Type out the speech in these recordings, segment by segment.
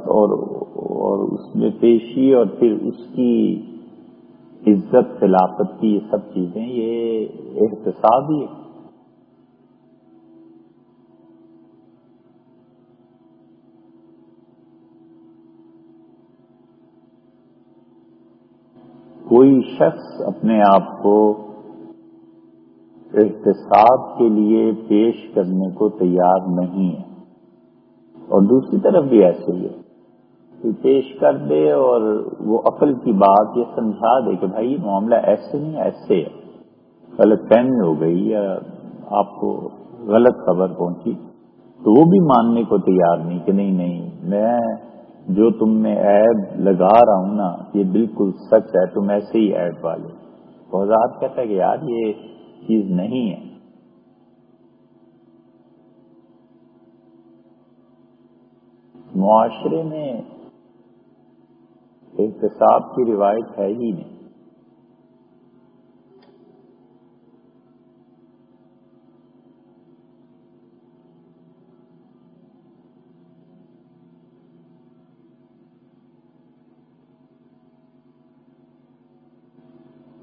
اور اس میں پیشی اور پھر اس کی عزت خلافت کی، یہ سب چیزیں یہ احتساب ہی ہے۔ کوئی شخص اپنے آپ کو احتساب کے لیے پیش کرنے کو تیار نہیں ہے، اور دوسری طرف بھی ایسے ہی ہے کہ پیش کر دے اور وہ عقل کی بات یہ سمجھا دے کہ بھائی معاملہ ایسے نہیں ایسے ہے، غلط فہمی ہو گئی یا آپ کو غلط خبر پہنچی، تو وہ بھی ماننے کو تیار نہیں کہ نہیں میں جو تم میں عیب لگا رہا ہوں نا یہ بالکل سچ ہے، تم ایسے ہی عیب والے۔ وضاحت کہتا ہے کہ یار یہ چیز نہیں ہے۔ معاشرے میں احتساب کی روایت ہے ہی نہیں۔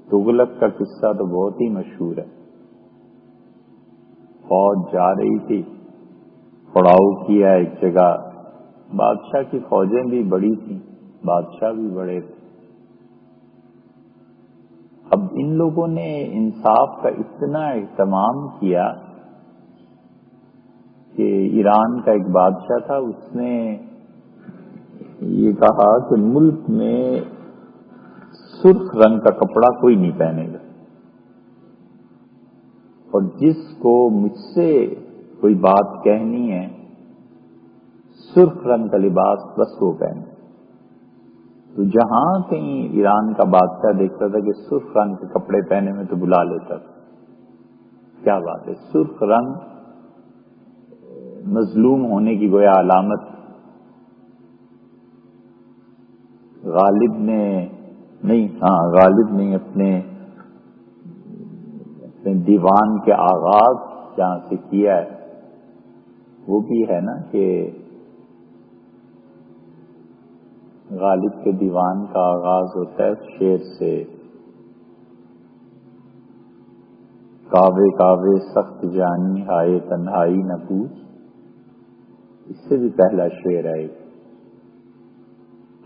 تغلق کا قصہ تو بہت ہی مشہور ہے۔ فوج جا رہی تھی، پڑاؤ کیا ایک جگہ، بادشاہ کی فوجیں بھی بڑی تھیں، بادشاہ بھی بڑے تھے۔ اب ان لوگوں نے انصاف کا اتنا اہتمام کیا کہ ایران کا ایک بادشاہ تھا، اس نے یہ کہا کہ ملک میں سرخ رنگ کا کپڑا کوئی نہیں پہنے گا، اور جس کو مجھ سے کوئی بات کہنی ہے سرخ رنگ کا لباس بس وہ پہنے۔ تو جہاں کہیں ایران کا بادشاہ دیکھتا تھا کہ سرخ رنگ کے کپڑے پہنے میں تو بلا لیتا تھا۔ کیا بات ہے، سرخ رنگ مظلوم ہونے کی گویا علامت۔ غالب نے اپنے دیوان کے آغاز جہاں سے کیا ہے وہ بھی ہے نا کہ غالب کے دیوان کا آغاز ہوتا ہے شعر سے، کعوے کعوے سخت جانی ہائے تنہائی نہ پوچھ، اس سے بھی پہلا شعر ہے۔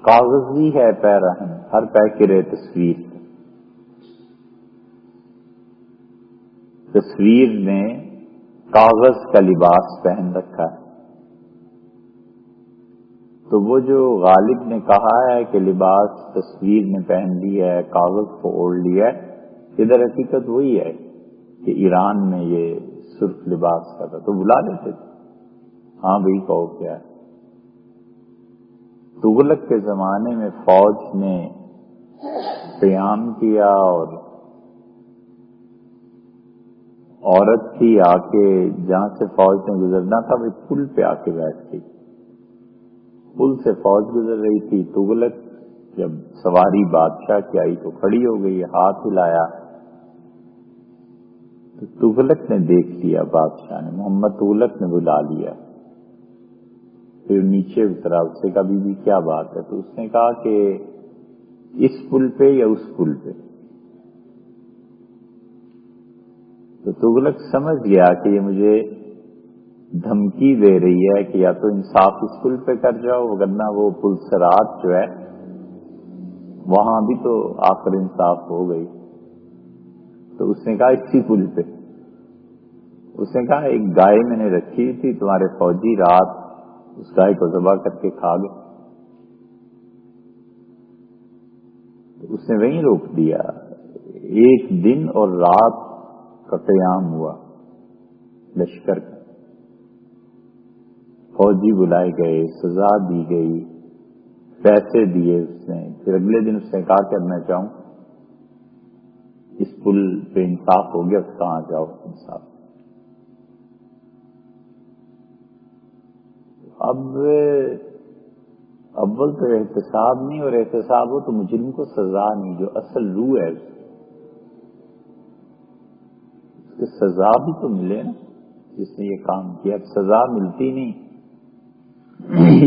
کاغذی ہے پے رہن ہر پے کرے تصویر، تصویر نے کاغذ کا لباس پہن رکھا ہے۔ تو وہ جو غالب نے کہا ہے کہ لباس تصویر نے پہن لیا ہے، کاغذ کو اوڑھ لیا ہے، ادھر حقیقت وہی ہے کہ ایران میں یہ سرخ لباس کا تھا تو بلا لیتے تھے، ہاں بھائی کہو کیا ہے۔ تغلق کے زمانے میں فوج نے قیام کیا اور عورت تھی آ کے جہاں سے فوج نے گزرنا تھا وہ پل پہ آ کے بیٹھ گئی، پل سے فوج گزر رہی تھی۔ تغلق جب سواری بادشاہ کی آئی تو کھڑی ہو گئی، ہاتھ ہلایا تو تغلق نے دیکھ لیا، بادشاہ نے محمد تغلق نے بلا لیا، پھر نیچے اترا، اس سے کہا بی بی کیا بات ہے؟ تو اس نے کہا کہ اس پل پہ یا اس پل پہ؟ تو تغلق سمجھ گیا کہ یہ مجھے دھمکی دے رہی ہے کہ یا تو انصاف اس پل پہ کر جاؤ، ورنہ وہ پل صراط جو ہے وہاں بھی تو آخر انصاف ہو گئی۔ تو اس نے کہا اسی پل پہ۔ اس نے کہا ایک گائے میں نے رکھی تھی، تمہارے فوجی رات اس گائے کو ذبح کر کے کھا گئے۔ تو اس نے وہیں روک دیا۔ ایک دن اور رات کا قیام ہوا لشکر کا، فوجی بلائے گئے، سزا دی گئی، پیسے دیے اس نے۔ پھر اگلے دن اس نے کہا کہ میں چاہوں اس پل پہ انصاف ہو گیا، کہاں جاؤ انصاف۔ اب اول تو احتساب نہیں، اور احتساب ہو تو مجرم کو سزا نہیں، جو اصل روح ہے اس کی سزا بھی تو ملے نا، جس نے یہ کام کیا۔ سزا ملتی نہیں،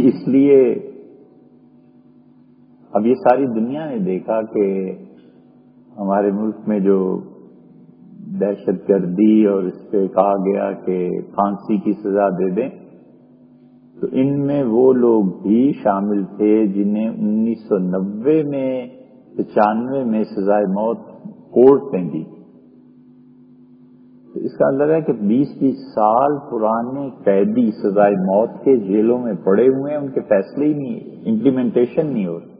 اس لیے اب یہ ساری دنیا نے دیکھا کہ ہمارے ملک میں جو دہشت گردی اور اس پہ کہا گیا کہ پھانسی کی سزا دے دیں، تو ان میں وہ لوگ بھی شامل تھے جنہیں 1990 میں 95 میں سزائے موت کورٹ نے دی. تو اس کا اندر ہے کہ 20-20 سال پرانے قیدی سزائے موت کے جیلوں میں پڑے ہوئے ہیں، ان کے فیصلے ہی نہیں، امپلیمنٹیشن نہیں ہو رہی.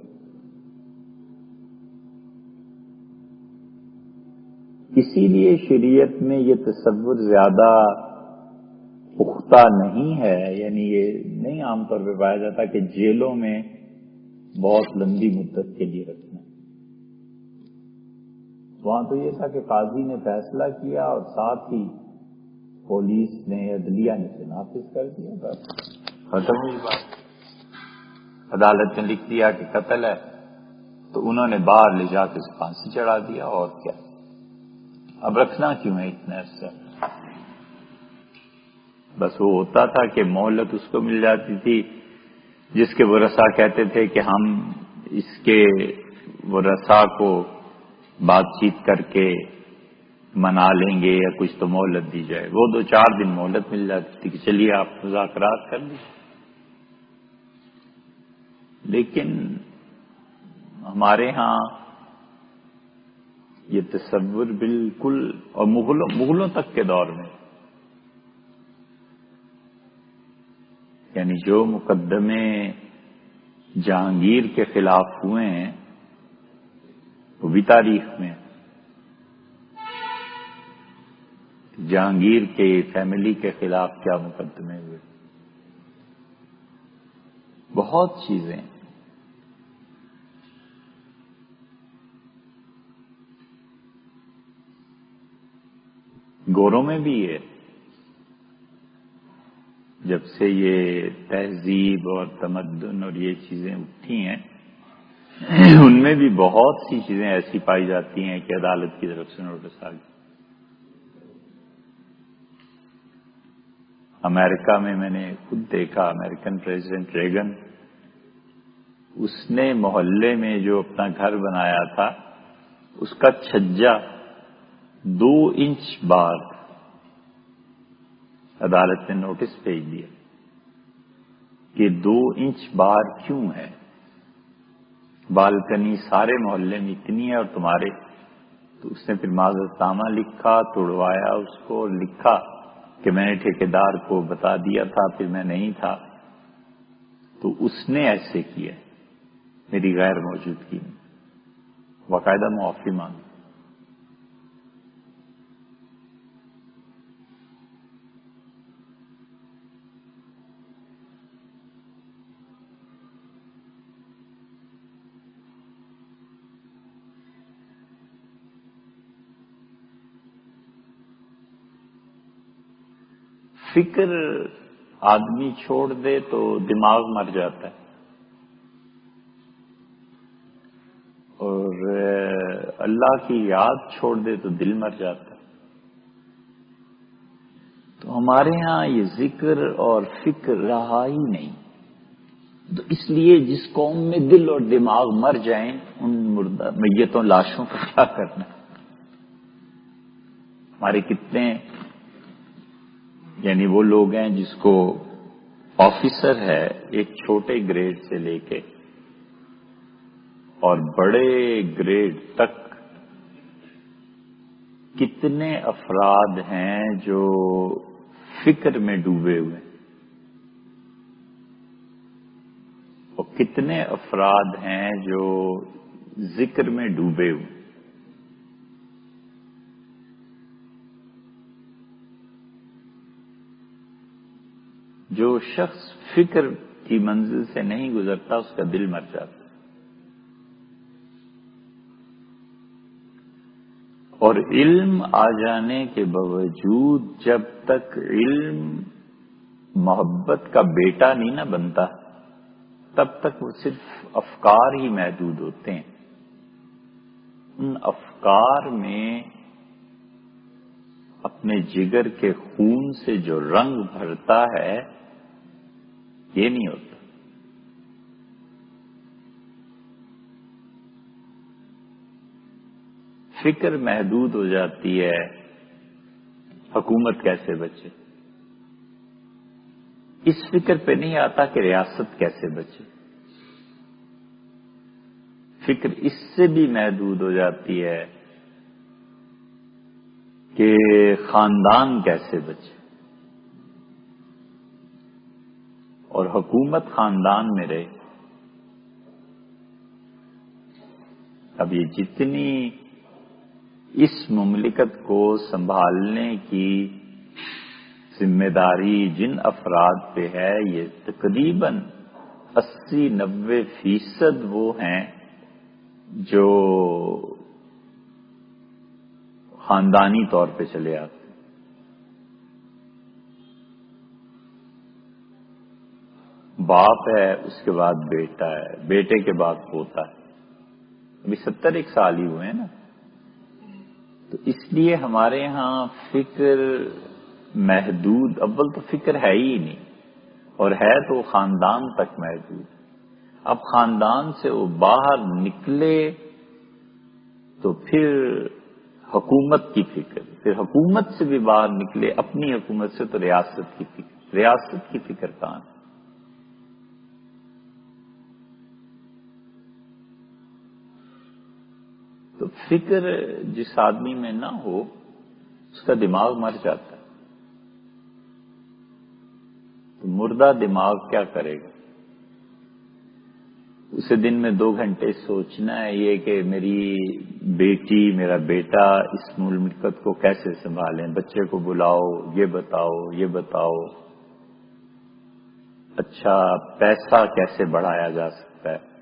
اسی لیے شریعت میں یہ تصور زیادہ پختہ نہیں ہے، یعنی یہ نہیں عام طور پہ پایا جاتا کہ جیلوں میں بہت لمبی مدت کے لیے رکھنا. وہاں تو یہ تھا کہ قاضی نے فیصلہ کیا اور ساتھ ہی پولیس نے عدلیہ نے اسے نافذ کر دیا، بس ختم ہوئی بات. عدالت نے لکھ دیا کہ قتل ہے تو انہوں نے باہر لے جا کے پھانسی چڑھا دیا، اور کیا. اب رکھنا کیوں ہے اتنا عرصہ؟ بس وہ ہوتا تھا کہ مہلت اس کو مل جاتی تھی جس کے ورثاء کہتے تھے کہ ہم اس کے ورثاء کو بات چیت کر کے منا لیں گے یا کچھ تو مہلت دی جائے. وہ 2-4 دن مہلت مل جاتی تھی کہ چلیے آپ مذاکرات کر لیجیے. لیکن ہمارے ہاں یہ تصور بالکل، اور مغلوں تک کے دور میں، یعنی جو مقدمے جہانگیر کے خلاف ہوئے ہیں وہ بھی تاریخ میں. جہانگیر کے فیملی کے خلاف کیا مقدمے ہوئے، بہت چیزیں. گوروں میں بھی ہے، جب سے یہ تہذیب اور تمدن اور یہ چیزیں اٹھی ہیں ان میں بھی بہت سی چیزیں ایسی پائی جاتی ہیں کہ عدالت کی طرف سے نوٹس آ گئی. امریکہ میں نے خود دیکھا، امریکن پریزیڈنٹ ریگن، اس نے محلے میں جو اپنا گھر بنایا تھا اس کا چھجا 2 انچ بعد عدالت نے نوٹس بھیج دیا کہ 2 انچ باہر کیوں ہے، بالکنی سارے محلے میں اتنی ہے اور تمہارے. تو اس نے پھر معذرت نامہ لکھا، توڑوایا اس کو، اور لکھا کہ میں نے ٹھیکیدار کو بتا دیا تھا، پھر میں نہیں تھا تو اس نے ایسے کیا میری غیر موجودگی میں، باقاعدہ معافی مانگی. فکر آدمی چھوڑ دے تو دماغ مر جاتا ہے، اور اللہ کی یاد چھوڑ دے تو دل مر جاتا ہے. تو ہمارے ہاں یہ ذکر اور فکر رہا ہی نہیں. تو اس لیے جس قوم میں دل اور دماغ مر جائیں ان مردہ میتوں لاشوں کا کیا کرنا. ہمارے کتنے یعنی وہ لوگ ہیں جس کو آفیسر ہے ایک چھوٹے گریڈ سے لے کے اور بڑے گریڈ تک، کتنے افراد ہیں جو فکر میں ڈوبے ہوئے ہیں اور کتنے افراد ہیں جو ذکر میں ڈوبے ہوئے. جو شخص فکر کی منزل سے نہیں گزرتا اس کا دل مر جاتا. اور علم آ جانے کے باوجود جب تک علم محبت کا بیٹا نہیں نہ بنتا تب تک وہ صرف افکار ہی محدود ہوتے ہیں. ان افکار میں اپنے جگر کے خون سے جو رنگ بھرتا ہے یہ نہیں ہوتا. فکر محدود ہو جاتی ہے، حکومت کیسے بچے؟ اس فکر پہ نہیں آتا کہ ریاست کیسے بچے، فکر اس سے بھی محدود ہو جاتی ہے کہ خاندان کیسے بچے، اور حکومت خاندان میں رہے۔ اب یہ جتنی اس مملکت کو سنبھالنے کی ذمہ داری جن افراد پہ ہے، یہ تقریباً 80-90% وہ ہیں جو خاندانی طور پہ چلے آتے ہیں۔ باپ ہے، اس کے بعد بیٹا ہے، بیٹے کے بعد پوتا ہے۔ ابھی 71 سال ہی ہوئے ہیں نا، تو اس لیے ہمارے ہاں فکر محدود، اول تو فکر ہے ہی نہیں، اور ہے تو خاندان تک محدود۔ اب خاندان سے وہ باہر نکلے تو پھر حکومت کی فکر، پھر حکومت سے بھی باہر نکلے اپنی حکومت سے تو ریاست کی فکر، ریاست کی فکر کہاں ہے؟ تو فکر جس آدمی میں نہ ہو اس کا دماغ مر جاتا ہے۔ تو مردہ دماغ کیا کرے گا؟ اسے دن میں 2 گھنٹے سوچنا ہے یہ کہ میری بیٹی، میرا بیٹا اس مملکت کو کیسے سنبھالیں، بچے کو بلاؤ، یہ بتاؤ، یہ بتاؤ، اچھا پیسہ کیسے بڑھایا جا سکتا ہے،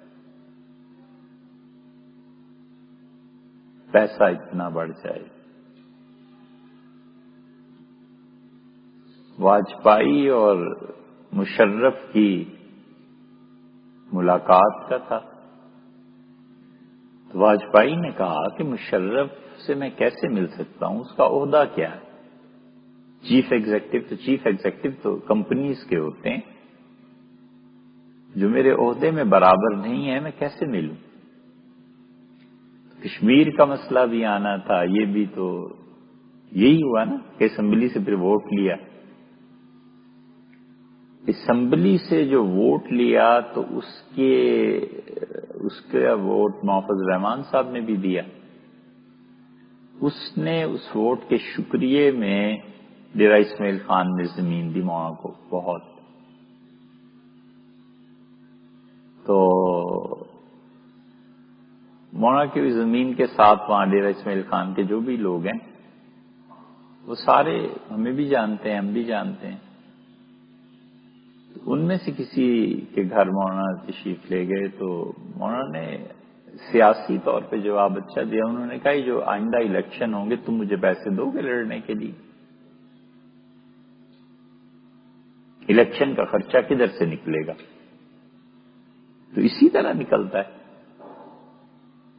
پیسہ اتنا بڑھ جائے۔ واجپئی اور مشرف کی ملاقات کا تھا، تو واجپئی نے کہا کہ مشرف سے میں کیسے مل سکتا ہوں، اس کا عہدہ کیا ہے؟ چیف ایگزیکٹو تو کمپنیز کے ہوتے ہیں، جو میرے عہدے میں برابر نہیں ہے میں کیسے ملوں؟ کشمیر کا مسئلہ بھی آنا تھا، یہ بھی تو یہی ہوا نا کہ اسمبلی سے پھر ووٹ لیا، اسمبلی سے جو ووٹ لیا تو اس کا ووٹ محفوظ الرحمان صاحب نے بھی دیا۔ اس نے اس ووٹ کے شکریے میں ڈیرہ اسماعیل خان نے زمین دی وہاں کو بہت۔ تو مونا کی زمین کے ساتھ وہاں ڈیرہ اسماعیل خان کے جو بھی لوگ ہیں وہ سارے ہمیں بھی جانتے ہیں، ہم بھی جانتے ہیں۔ ان میں سے کسی کے گھر مولانا تشریف لے گئے تو مولانا نے سیاسی طور پہ جواب اچھا دیا۔ انہوں نے کہا جو آئندہ الیکشن ہوں گے تم مجھے پیسے دو گے لڑنے کے لیے؟ الیکشن کا خرچہ کدھر سے نکلے گا؟ تو اسی طرح نکلتا ہے،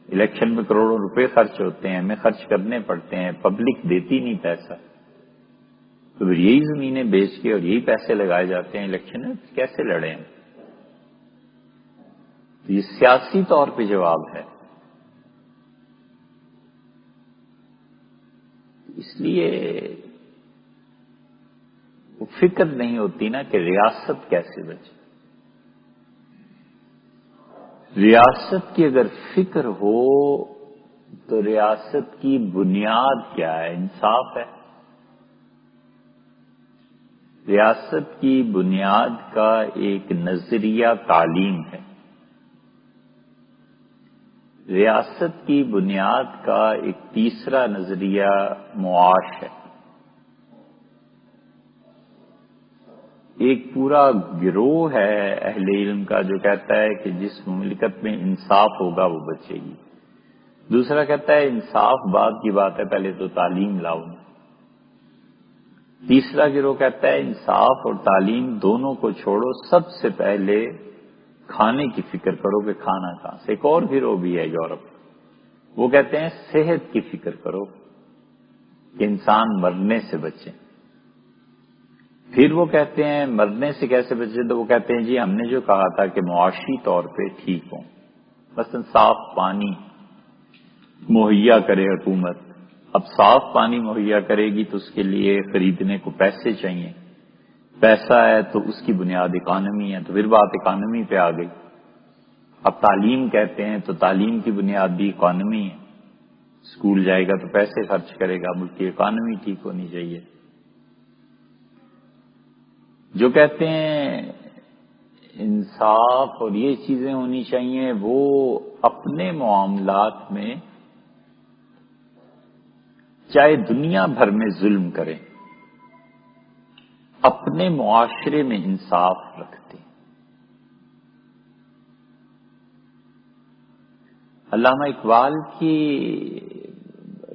الیکشن میں کروڑوں روپے خرچ ہوتے ہیں، ہمیں خرچ کرنے پڑتے ہیں، پبلک دیتی نہیں پیسہ، تو پھر یہی زمینیں بیچ کے اور یہی پیسے لگائے جاتے ہیں الیکشن میں، کیسے لڑیں؟ تو یہ سیاسی طور پہ جواب ہے۔ اس لیے وہ فکر نہیں ہوتی نا کہ ریاست کیسے بچے۔ ریاست کی اگر فکر ہو تو ریاست کی بنیاد کیا ہے؟ انصاف ہے۔ ریاست کی بنیاد کا ایک نظریہ تعلیم ہے، ریاست کی بنیاد کا ایک تیسرا نظریہ معاش ہے۔ ایک پورا گروہ ہے اہل علم کا جو کہتا ہے کہ جس مملکت میں انصاف ہوگا وہ بچے گی، دوسرا کہتا ہے انصاف بعد کی بات ہے، پہلے تو تعلیم لاؤ، تیسرا گروہ کہتا ہے انصاف اور تعلیم دونوں کو چھوڑو، سب سے پہلے کھانے کی فکر کرو کہ کھانا کہاں سے۔ ایک اور گروہ بھی ہے یورپ، وہ کہتے ہیں صحت کی فکر کرو کہ انسان مرنے سے بچے۔ پھر وہ کہتے ہیں مرنے سے کیسے بچے، تو وہ کہتے ہیں جی ہم نے جو کہا تھا کہ معاشی طور پہ ٹھیک ہوں، مثلا صاف پانی، مہیا کرے حکومت. اب صاف پانی مہیا کرے گی تو اس کے لیے خریدنے کو پیسے چاہیے. پیسہ ہے تو اس کی بنیاد اکانومی ہے، تو پھر بات اکانومی پہ آ گئی. اب تعلیم کہتے ہیں تو تعلیم کی بنیاد بھی اکانومی ہے. اسکول جائے گا تو پیسے خرچ کرے گا، ملک کی اکانومی ٹھیک ہونی چاہیے. جو کہتے ہیں انصاف اور یہ چیزیں ہونی چاہیے، وہ اپنے معاملات میں چاہے دنیا بھر میں ظلم کریں، اپنے معاشرے میں انصاف رکھتے ہیں. علامہ اقبال کی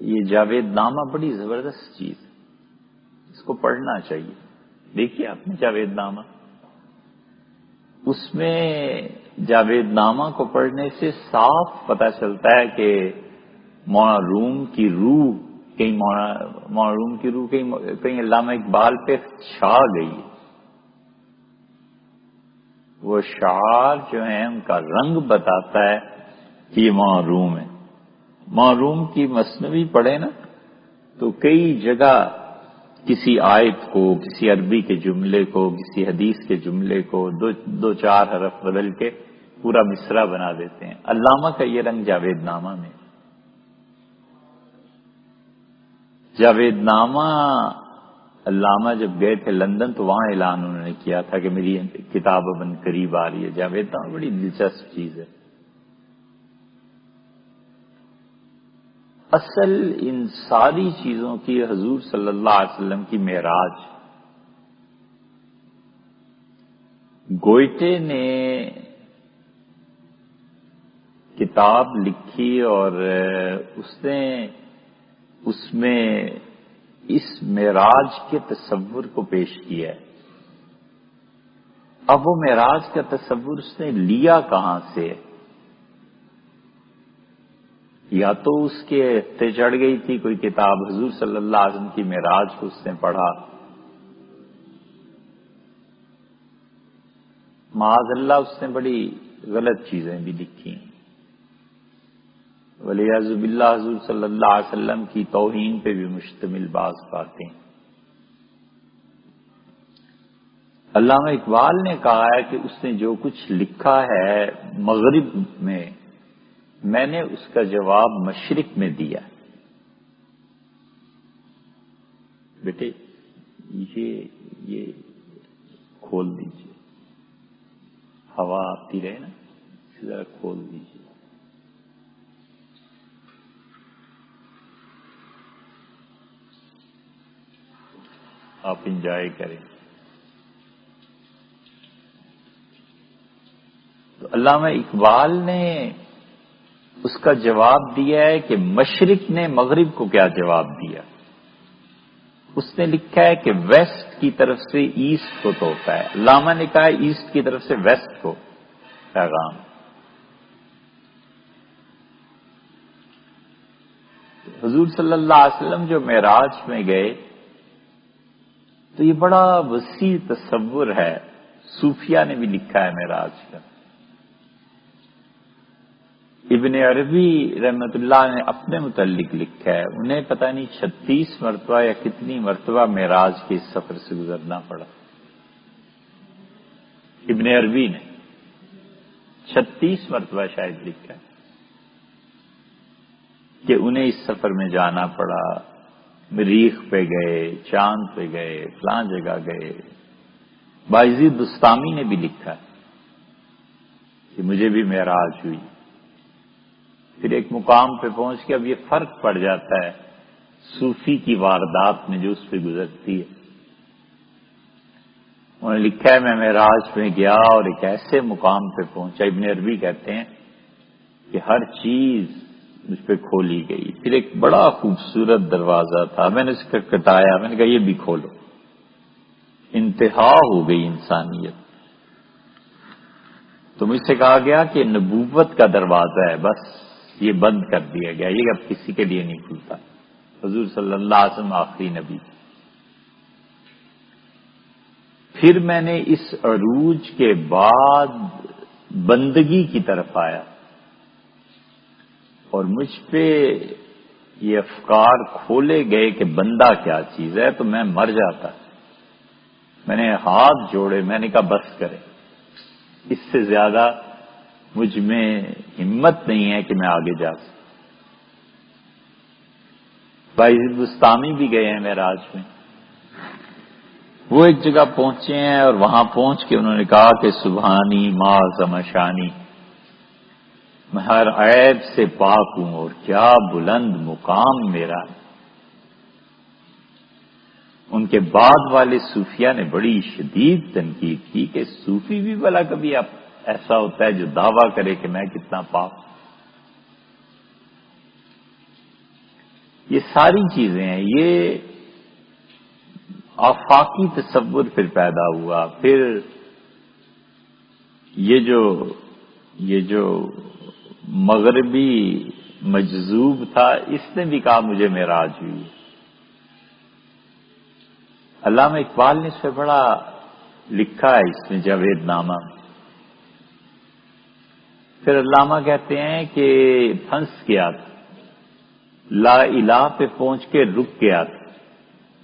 یہ جاوید نامہ بڑی زبردست چیز ہے، اس کو پڑھنا چاہیے. دیکھیے آپ نے جاوید نامہ، اس میں جاوید نامہ کو پڑھنے سے صاف پتہ چلتا ہے کہ مولانا روم کی روح کہیں علامہ اقبال پہ چھا گئی ہے. وہ شعار جو ہیں ان کا رنگ بتاتا ہے کہ یہ مولانا روم ہے. مولانا روم کی مثنوی پڑھے نا تو کئی جگہ کسی آیت کو، کسی عربی کے جملے کو، کسی حدیث کے جملے کو دو چار حرف بدل کے پورا مصرع بنا دیتے ہیں. علامہ کا یہ رنگ جاوید نامہ میں. جاوید نامہ علامہ جب گئے تھے لندن تو وہاں اعلان انہوں نے کیا تھا کہ میری کتاب ابن قریب آ رہی ہے. جاوید نامہ بڑی دلچسپ چیز ہے. اصل ان ساری چیزوں کی حضور صلی اللہ علیہ وسلم کی معراج. گوئٹے نے کتاب لکھی اور اس میں اس معراج کے تصور کو پیش کیا ہے. اب وہ معراج کا تصور اس نے لیا کہاں سے؟ یا تو اس کے ہفتے چڑھ گئی تھی کوئی کتاب حضور صلی اللہ علیہ وسلم کی معراج کو اس نے پڑھا. معاذ اللہ اس نے بڑی غلط چیزیں بھی لکھی. ولیعذ باللہ حضور صلی اللہ علیہ وسلم کی توہین پہ بھی مشتمل بعض باتیں. علامہ اقبال نے کہا ہے کہ اس نے جو کچھ لکھا ہے مغرب میں نے اس کا جواب مشرق میں دیا. بیٹے یہ کھول دیجیے، ہوا آتی رہے نا، اسے ذرا کھول دیجیے. آپ انجوائے کریں. تو علامہ اقبال نے اس کا جواب دیا ہے کہ مشرق نے مغرب کو کیا جواب دیا. اس نے لکھا ہے کہ ویسٹ کی طرف سے ایسٹ کو توڑتا ہے. علامہ نے کہا ہے ایسٹ کی طرف سے ویسٹ کو پیغام. حضور صلی اللہ علیہ وسلم جو معراج میں گئے تو یہ بڑا وسیع تصور ہے. صوفیہ نے بھی لکھا ہے معراج کا. ابن عربی رحمت اللہ نے اپنے متعلق لکھا ہے، انہیں پتہ نہیں 36 مرتبہ یا کتنی مرتبہ معراج کے اس سفر سے گزرنا پڑا. ابن عربی نے 36 مرتبہ شاید لکھا ہے کہ انہیں اس سفر میں جانا پڑا. مریخ پہ گئے، چاند پہ گئے، فلاں جگہ گئے. بایزید بستامی نے بھی لکھا ہے کہ مجھے بھی معراج ہوئی. پھر ایک مقام پہ پہنچ کے اب یہ فرق پڑ جاتا ہے صوفی کی واردات میں جو اس پہ گزرتی ہے. انہوں نے لکھا ہے میں معراج میں گیا اور ایک ایسے مقام پہ پہنچا. ابن عربی کہتے ہیں کہ ہر چیز مجھ پہ کھولی گئی. پھر ایک بڑا خوبصورت دروازہ تھا، میں نے اس کا کٹایا، میں نے کہا یہ بھی کھولو. انتہا ہو گئی انسانیت. تو مجھ سے کہا گیا کہ نبوت کا دروازہ ہے، بس یہ بند کر دیا گیا، یہ اب کسی کے لیے نہیں کھلتا. حضور صلی اللہ علیہ وسلم آخری نبی. پھر میں نے اس عروج کے بعد بندگی کی طرف آیا. اور مجھ پہ یہ افکار کھولے گئے کہ بندہ کیا چیز ہے تو میں مر جاتا. میں نے ہاتھ جوڑے، میں نے کہا بس کرے، اس سے زیادہ مجھ میں ہمت نہیں ہے کہ میں آگے جا سکوں. بھائی بستانی بھی گئے ہیں معراج میں. وہ ایک جگہ پہنچے ہیں اور وہاں پہنچ کے انہوں نے کہا کہ سبحانی ما عظم شانی، میں ہر عیب سے پاک ہوں اور کیا بلند مقام میرا ہے. ان کے بعد والے صوفیہ نے بڑی شدید تنقید کی کہ صوفی بھی بھلا کبھی ایسا ہوتا ہے جو دعویٰ کرے کہ میں کتنا پاک ہوں. یہ ساری چیزیں ہیں، یہ آفاقی تصور پھر پیدا ہوا. پھر یہ جو مغربی مجذوب تھا اس نے بھی کہا مجھے معراج ہوئی. علامہ اقبال نے اس پہ بڑا لکھا ہے اس میں جاوید نامہ. پھر علامہ کہتے ہیں کہ پھنس گیا تھا، لا الہ پہ پہنچ کے رک گیا تھا،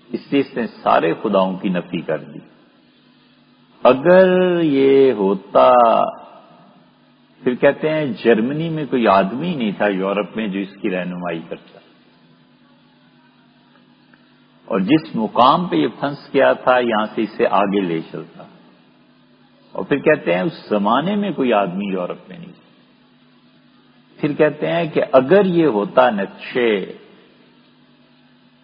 اس لیے اس نے سارے خداؤں کی نفی کر دی. اگر یہ ہوتا، پھر کہتے ہیں جرمنی میں کوئی آدمی نہیں تھا یورپ میں جو اس کی رہنمائی کرتا، اور جس مقام پہ یہ پھنس گیا تھا یہاں سے اسے آگے لے چلتا. اور پھر کہتے ہیں اس زمانے میں کوئی آدمی یورپ میں نہیں تھا. پھر کہتے ہیں کہ اگر یہ ہوتا نقشے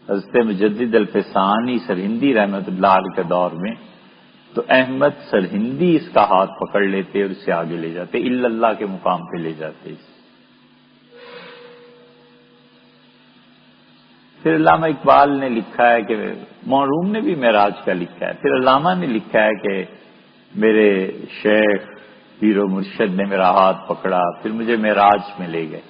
حضرت مجدد الفسانی سرہندی رحمت اللہ علیہ کے دور میں، تو احمد سرہندی اس کا ہاتھ پکڑ لیتے اور اسے آگے لے جاتے، الا اللہ کے مقام پہ لے جاتے. پھر علامہ اقبال نے لکھا ہے کہ موروم نے بھی معراج کا لکھا ہے. پھر علامہ نے لکھا ہے کہ میرے شیخ پیر و مرشد نے میرا ہاتھ پکڑا، پھر مجھے معراج میں لے گئے.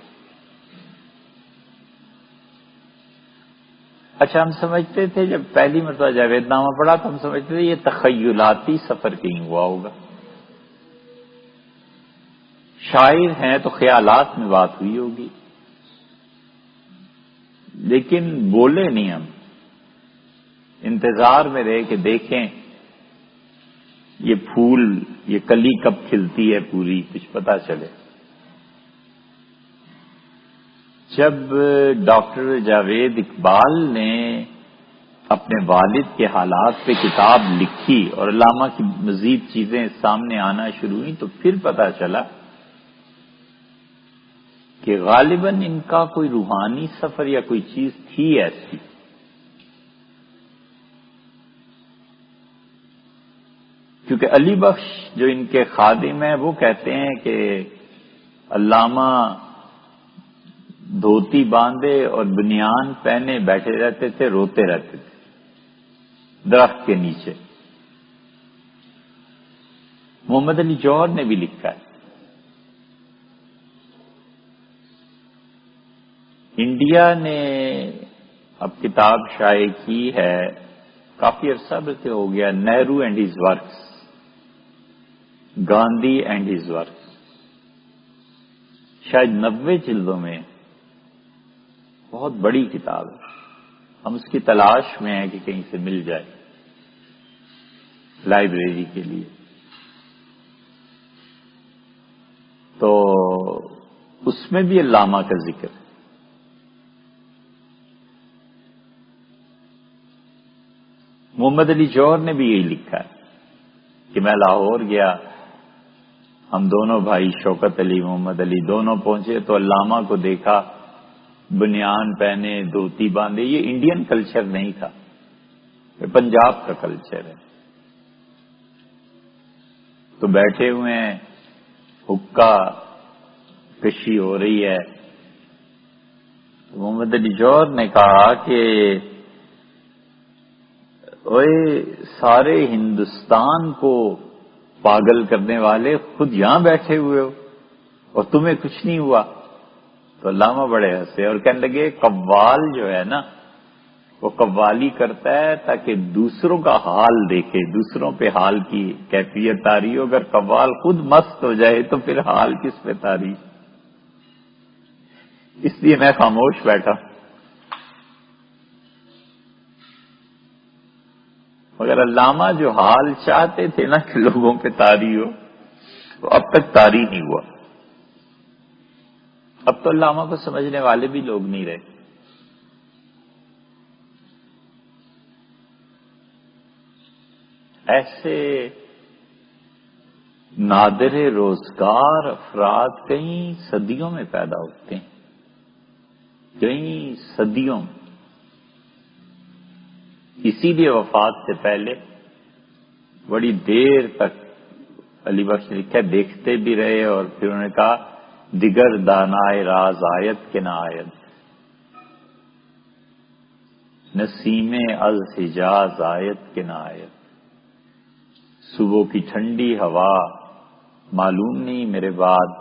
اچھا، ہم سمجھتے تھے جب پہلی مرتبہ جاوید نامہ پڑھا تو ہم سمجھتے تھے یہ تخیلاتی سفر کہیں ہوا ہوگا، شاعر ہیں تو خیالات میں بات ہوئی ہوگی، لیکن بولے نہیں. ہم انتظار میں رہے کہ دیکھیں یہ پھول، یہ کلی کب کھلتی ہے پوری، کچھ پتہ چلے. جب ڈاکٹر جاوید اقبال نے اپنے والد کے حالات پہ کتاب لکھی اور علامہ کی مزید چیزیں سامنے آنا شروع ہوئیں تو پھر پتہ چلا کہ غالباً ان کا کوئی روحانی سفر یا کوئی چیز تھی ایسی. کیونکہ علی بخش جو ان کے خادم ہیں وہ کہتے ہیں کہ علامہ دھوتی باندھے اور بنیان پہنے بیٹھے رہتے تھے، روتے رہتے تھے درخت کے نیچے. محمد علی جوہر نے بھی لکھا ہے. انڈیا نے اب کتاب شائع کی ہے، کافی عرصہ سے ہو گیا، Nehru and his works, Gandhi and his works, شاید 90 جلدوں میں، بہت بڑی کتاب ہے. ہم اس کی تلاش میں ہیں کہ کہیں سے مل جائے لائبریری کے لیے. تو اس میں بھی علامہ کا ذکر ہے. محمد علی جوہر نے بھی یہی لکھا ہے کہ میں لاہور گیا، ہم دونوں بھائی شوکت علی محمد علی دونوں پہنچے تو علامہ کو دیکھا بنیان پہنے دھوتی باندھے. یہ انڈین کلچر نہیں تھا، یہ پنجاب کا کلچر ہے. تو بیٹھے ہوئے ہیں، حقہ کشی ہو رہی ہے. محمد علی جوہر نے کہا کہ اوئے سارے ہندوستان کو پاگل کرنے والے خود یہاں بیٹھے ہوئے ہو اور تمہیں کچھ نہیں ہوا. تو علامہ بڑے ہنسے اور کہنے لگے قوال جو ہے نا وہ قوالی کرتا ہے تاکہ دوسروں کا حال دیکھے، دوسروں پہ حال کی کیفیت تاری ہو. اگر قوال خود مست ہو جائے تو پھر حال کس پہ تاری. اس لیے میں خاموش بیٹھا. مگر علامہ جو حال چاہتے تھے نا کہ لوگوں پہ طاری ہو، تو اب تک طاری نہیں ہوا. اب تو علامہ کو سمجھنے والے بھی لوگ نہیں رہے. ایسے نادر روزگار افراد کئی صدیوں میں پیدا ہوتے ہیں، کئی صدیوں. اسی لیے وفات سے پہلے بڑی دیر تک علی بخش نے لکھا دیکھتے بھی رہے، اور پھر انہوں نے کہا دیگر دانائے راز آیت کے نہ آیت، نسیم از حجاز آیت کے نہ آیت. صبح کی ٹھنڈی ہوا معلوم نہیں میرے بعد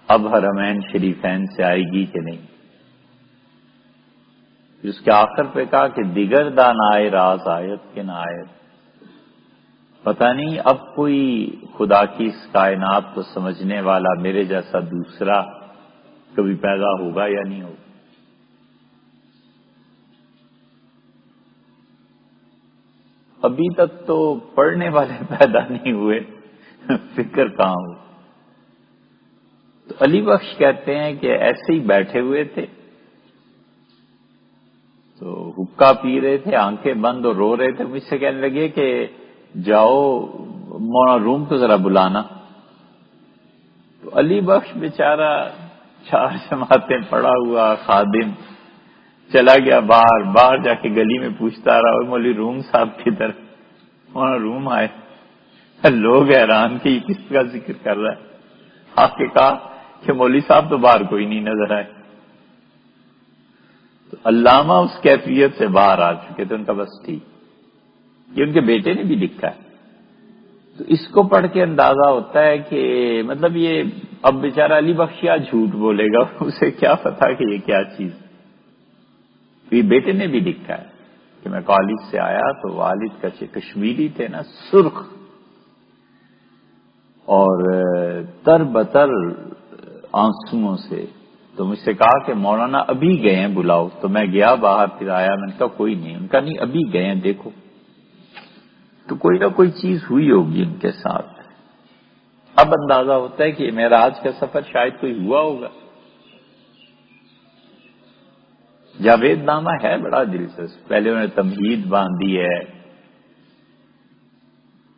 اب حرمین شریفین سے آئے گی کہ نہیں. اس کے آخر پہ کہا کہ دیگر دانائے راز آیت کے نہ آیت. پتہ نہیں اب کوئی خدا کی اس کائنات کو سمجھنے والا میرے جیسا دوسرا کبھی پیدا ہوگا یا نہیں ہوگا. ابھی تک تو پڑھنے والے پیدا نہیں ہوئے، فکر کہاں ہوئی. تو علی بخش کہتے ہیں کہ ایسے ہی بیٹھے ہوئے تھے تو حقہ پی رہے تھے، آنکھیں بند اور رو رہے تھے. مجھ سے کہنے لگے کہ جاؤ مولانا روم کو ذرا بلانا. تو علی بخش بیچارہ 4 جماعتیں پڑھا ہوا خادم چلا گیا باہر جا کے گلی میں پوچھتا رہا مولوی روم صاحب کدھر. مولانا روم آئے. لوگ حیران کہ یہ کس کا ذکر کر رہا ہے. آ کے کہا کہ مولوی صاحب تو باہر کوئی نہیں نظر آئے. تو علامہ اس کیفیت سے باہر آ چکے تھے. ان کا بس ٹھیک. یہ ان کے بیٹے نے بھی لکھا ہے. تو اس کو پڑھ کے اندازہ ہوتا ہے کہ مطلب یہ اب بیچارہ علی بخش کیا جھوٹ بولے گا، اسے کیا پتا کہ یہ کیا چیز. تو یہ بیٹے نے بھی لکھا ہے کہ میں کالج سے آیا تو والد کا کشمیری تھے نا، سرخ اور تر بتر آنسوؤں سے. تو مجھ سے کہا کہ مولانا ابھی گئے ہیں بلاؤ. تو میں گیا باہر، پھر آیا، میں نے کہا کوئی نہیں. ان کا نہیں ابھی گئے ہیں دیکھو. تو کوئی نہ کوئی چیز ہوئی ہوگی ان کے ساتھ. اب اندازہ ہوتا ہے کہ معراج کا سفر شاید کوئی ہوا ہوگا. جاوید نامہ ہے بڑا دلچسپ. پہلے انہوں نے تمہید باندھی ہے.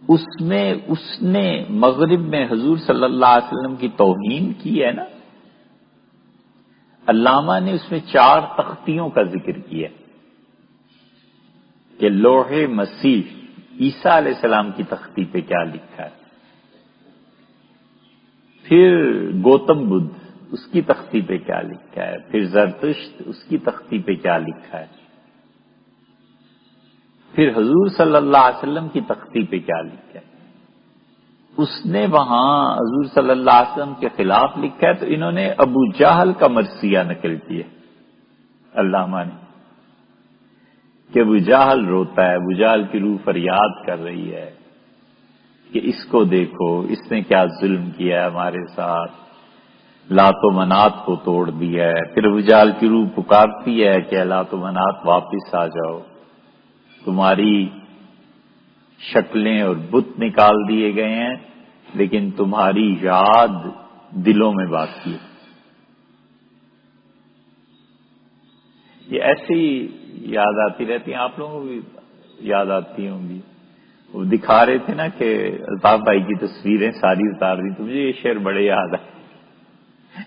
اس میں اس نے مغرب میں حضور صلی اللہ علیہ وسلم کی توہین کی ہے نا. علامہ نے اس میں 4 تختیوں کا ذکر کیا کہ لوح مسیح عیسیٰ علیہ السلام کی تختی پہ کیا لکھا ہے. پھر گوتم بدھ اس کی تختی پہ کیا لکھا ہے. پھر زرتشت اس کی تختی پہ کیا لکھا ہے. پھر حضور صلی اللہ علیہ وسلم کی تختی پہ کیا لکھا ہے. اس نے وہاں حضور صلی اللہ علیہ وسلم کے خلاف لکھا ہے. تو انہوں نے ابو جہل کا مرثیہ نقل کیا علامہ نے کہ ابو جہل روتا ہے، ابو جہل کی روح فریاد کر رہی ہے کہ اس کو دیکھو، اس نے کیا ظلم کیا ہے ہمارے ساتھ، لات و منات کو توڑ دیا ہے. پھر ابو جہل کی روح پکارتی ہے کہ لات و منات واپس آ جاؤ، تمہاری شکلیں اور بت نکال دیے گئے ہیں لیکن تمہاری یاد دلوں میں باقی ہے. یہ ایسی یاد آتی رہتی ہیں، آپ لوگوں کو بھی یاد آتی ہوں گی. وہ دکھا رہے تھے نا کہ الطاف بھائی کی تصویریں ساری اتار دی. تو مجھے یہ شعر بڑے یاد آئے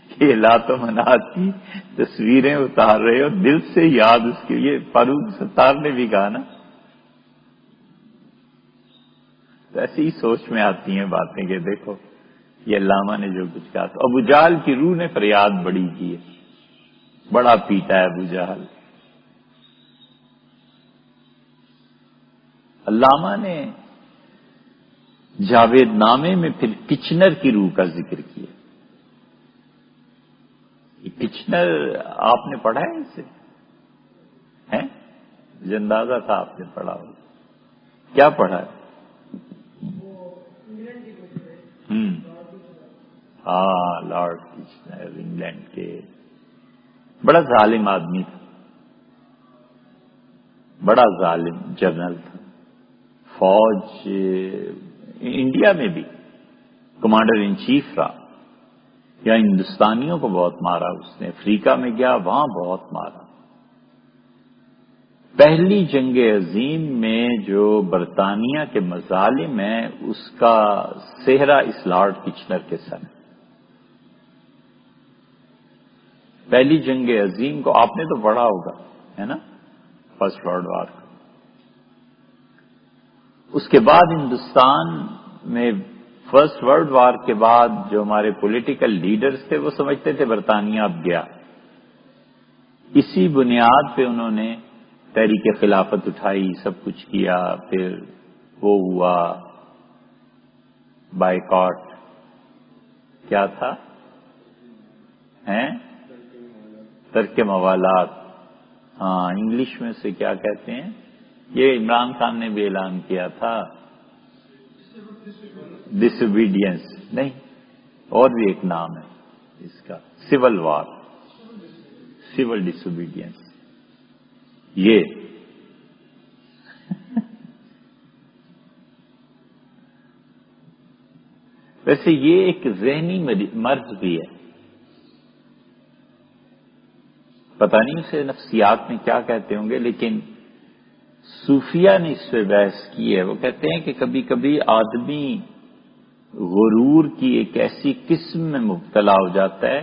کہ یہ لات و منات کی تصویریں اتار رہے ہو، دل سے یاد اس کی. یہ فاروق ستار نے بھی کہا نا. تو ایسی ہی سوچ میں آتی ہیں باتیں کہ دیکھو یہ علامہ نے جو کچھ کہا. تو ابو جہل کی روح نے فریاد بڑی کی ہے، بڑا پیٹا ہے ابو جہل. علامہ نے جاوید نامے میں پھر کچنر کی روح کا ذکر کیا. یہ کچنر آپ نے پڑھا ہے اسے؟ ہیں؟ مجھے اندازہ تھا آپ نے پڑھا ہو. کیا پڑھا ہے؟ ہاں لارڈ کچنر انگلینڈ کے بڑا ظالم آدمی تھا، بڑا ظالم جنرل تھا، فوج انڈیا میں بھی کمانڈر ان چیف رہا، یا ہندوستانیوں کو بہت مارا اس نے، افریقہ میں گیا وہاں بہت مارا۔ پہلی جنگ عظیم میں جو برطانیہ کے مظالم ہیں اس کا سہرا اس لارڈ کچنر کے سر۔ پہلی جنگ عظیم کو آپ نے تو پڑھا ہوگا، ہے نا، فرسٹ ورلڈ وار۔ اس کے بعد ہندوستان میں فرسٹ ورلڈ وار کے بعد جو ہمارے پولیٹیکل لیڈرز تھے وہ سمجھتے تھے برطانیہ اب گیا۔ اسی بنیاد پہ انہوں نے تحریک خلافت اٹھائی، سب کچھ کیا، پھر وہ ہوا بائیکاٹ، کیا تھا، ترک موالات، ہاں انگلش میں سے کیا کہتے ہیں، یہ عمران خان نے بھی اعلان کیا تھا، ڈس اوبیڈینس، نہیں اور بھی ایک نام ہے اس کا، سول وار، سول ڈس اوبیڈینس، یہ ویسے یہ ایک ذہنی مرض بھی ہے، پتہ نہیں اسے نفسیات میں کیا کہتے ہوں گے، لیکن صوفیہ نے اس پہ بحث کی ہے۔ وہ کہتے ہیں کہ کبھی کبھی آدمی غرور کی ایک ایسی قسم میں مبتلا ہو جاتا ہے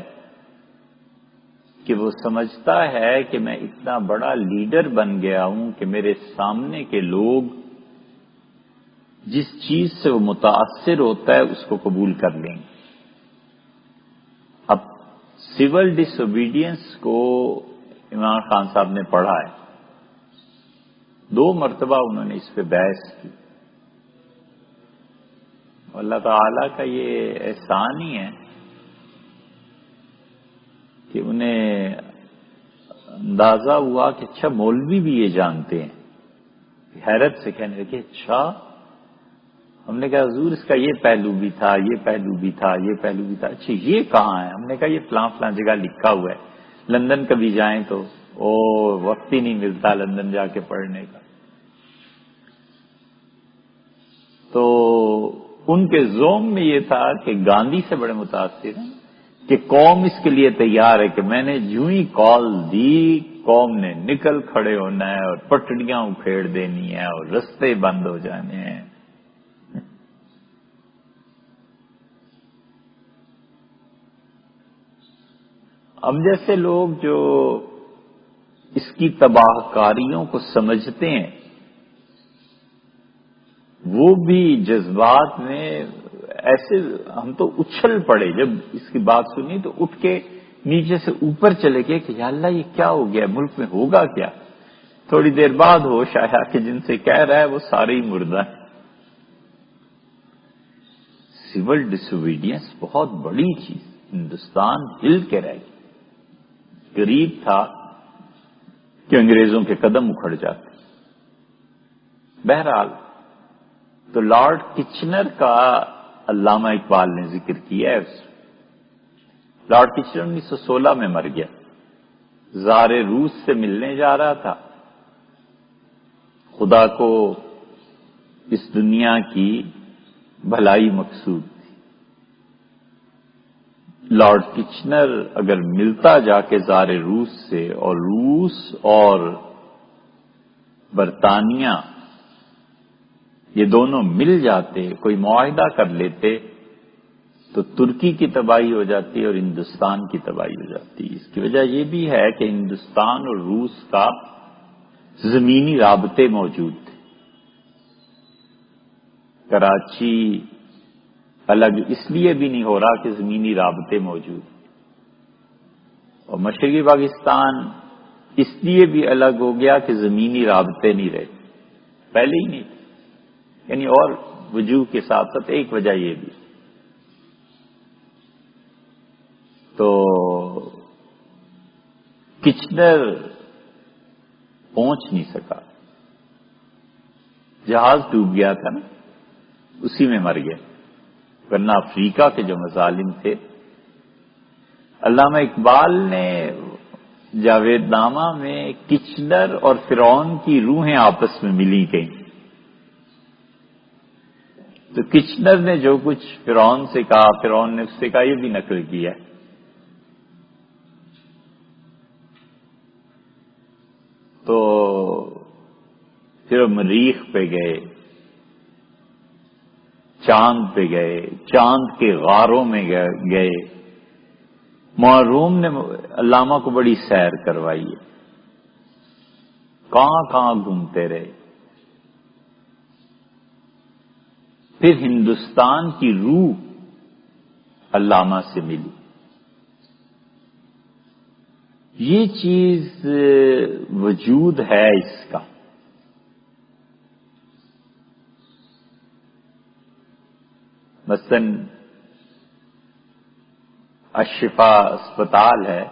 کہ وہ سمجھتا ہے کہ میں اتنا بڑا لیڈر بن گیا ہوں کہ میرے سامنے کے لوگ جس چیز سے وہ متاثر ہوتا ہے اس کو قبول کر لیں گے۔ اب سول ڈس اوبیڈینس کو عمران خان صاحب نے پڑھا ہے، 2 مرتبہ انہوں نے اس پہ بحث کی۔ اللہ تعالی کا یہ احسان ہی ہے کہ انہیں اندازہ ہوا کہ اچھا مولوی بھی یہ جانتے ہیں۔ حیرت سے کہنے لگے اچھا، ہم نے کہا حضور اس کا یہ پہلو بھی تھا، یہ پہلو بھی تھا، یہ پہلو بھی تھا، اچھا یہ کہاں ہے؟ ہم نے کہا یہ فلاں فلاں جگہ لکھا ہوا ہے، لندن کبھی جائیں تو وقت ہی نہیں ملتا لندن جا کے پڑھنے کا۔ تو ان کے ذوم میں یہ تھا کہ گاندھی سے بڑے متاثر ہیں کہ قوم اس کے لیے تیار ہے کہ میں نے جو ہی کال دی قوم نے نکل کھڑے ہونا ہے اور پٹڑیاں اکھیڑ دینی ہے اور رستے بند ہو جانے ہیں۔ اب جیسے لوگ جو اس کی تباہ کاریوں کو سمجھتے ہیں وہ بھی جذبات میں ایسے، ہم تو اچھل پڑے جب اس کی بات سنی تو اٹھ کے نیچے سے اوپر چلے گئے کہ یا اللہ یہ کیا ہو گیا، ملک میں ہوگا کیا؟ تھوڑی دیر بعد ہوش آیا کہ جن سے کہہ رہا ہے وہ سارے ہی مردہ ہیں۔ سول ڈس اوبیڈینس بہت بڑی چیز، ہندوستان ہل کے رہ گیا، قریب تھا کہ انگریزوں کے قدم اکھڑ جاتے۔ بہرحال تو لارڈ کچنر کا علامہ اقبال نے ذکر کیا ہے۔ لارڈ کچنر 1916 میں مر گیا، زار روس سے ملنے جا رہا تھا، خدا کو اس دنیا کی بھلائی مقصود تھی۔ لارڈ کچنر اگر ملتا جا کے زار روس سے، اور روس اور برطانیہ یہ دونوں مل جاتے، کوئی معاہدہ کر لیتے تو ترکی کی تباہی ہو جاتی اور ہندوستان کی تباہی ہو جاتی۔ اس کی وجہ یہ بھی ہے کہ ہندوستان اور روس کا زمینی رابطے موجود تھے۔ کراچی الگ اس لیے بھی نہیں ہو رہا کہ زمینی رابطے موجود ہیں، اور مشرقی پاکستان اس لیے بھی الگ ہو گیا کہ زمینی رابطے نہیں رہے، پہلے ہی نہیں تھے، یعنی اور وجوہ کے ساتھ ساتھ ایک وجہ یہ بھی۔ تو کچنر پہنچ نہیں سکا، جہاز ڈوب گیا تھا نا، اسی میں مر گیا، ورنہ افریقہ کے جو مظالم تھے۔ علامہ اقبال نے جاوید نامہ میں کچنر اور فرعون کی روحیں آپس میں ملی گئیں. تو کچنر نے جو کچھ فرعون سے کہا، فرعون نے اس سے کہا، یہ بھی نقل کیا. تو پھر مریخ پہ گئے، چاند پہ گئے، چاند کے غاروں میں گئے. معروم نے علامہ کو بڑی سیر کروائی ہے، کہاں کہاں گھومتے رہے. پھر ہندوستان کی روح علامہ سے ملی. یہ چیز وجود ہے اس کا. مثلاً الشفا اسپتال ہے،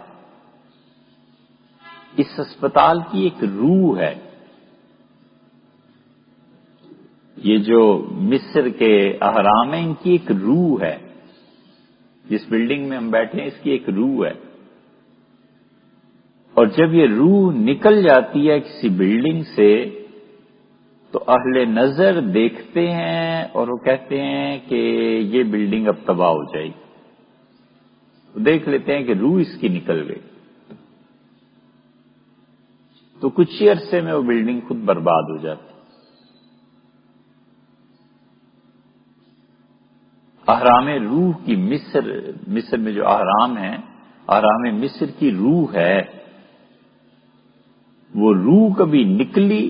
اس اسپتال کی ایک روح ہے. یہ جو مصر کے اہرام ہیں، ان کی ایک روح ہے. جس بلڈنگ میں ہم بیٹھے ہیں اس کی ایک روح ہے. اور جب یہ روح نکل جاتی ہے کسی بلڈنگ سے تو اہل نظر دیکھتے ہیں اور وہ کہتے ہیں کہ یہ بلڈنگ اب تباہ ہو جائے گی. دیکھ لیتے ہیں کہ روح اس کی نکل گئی تو کچھ ہی عرصے میں وہ بلڈنگ خود برباد ہو جاتی. اہرام روح کی مصر میں جو اہرام ہیں، اہرام مصر کی روح ہے. وہ روح کبھی نکلی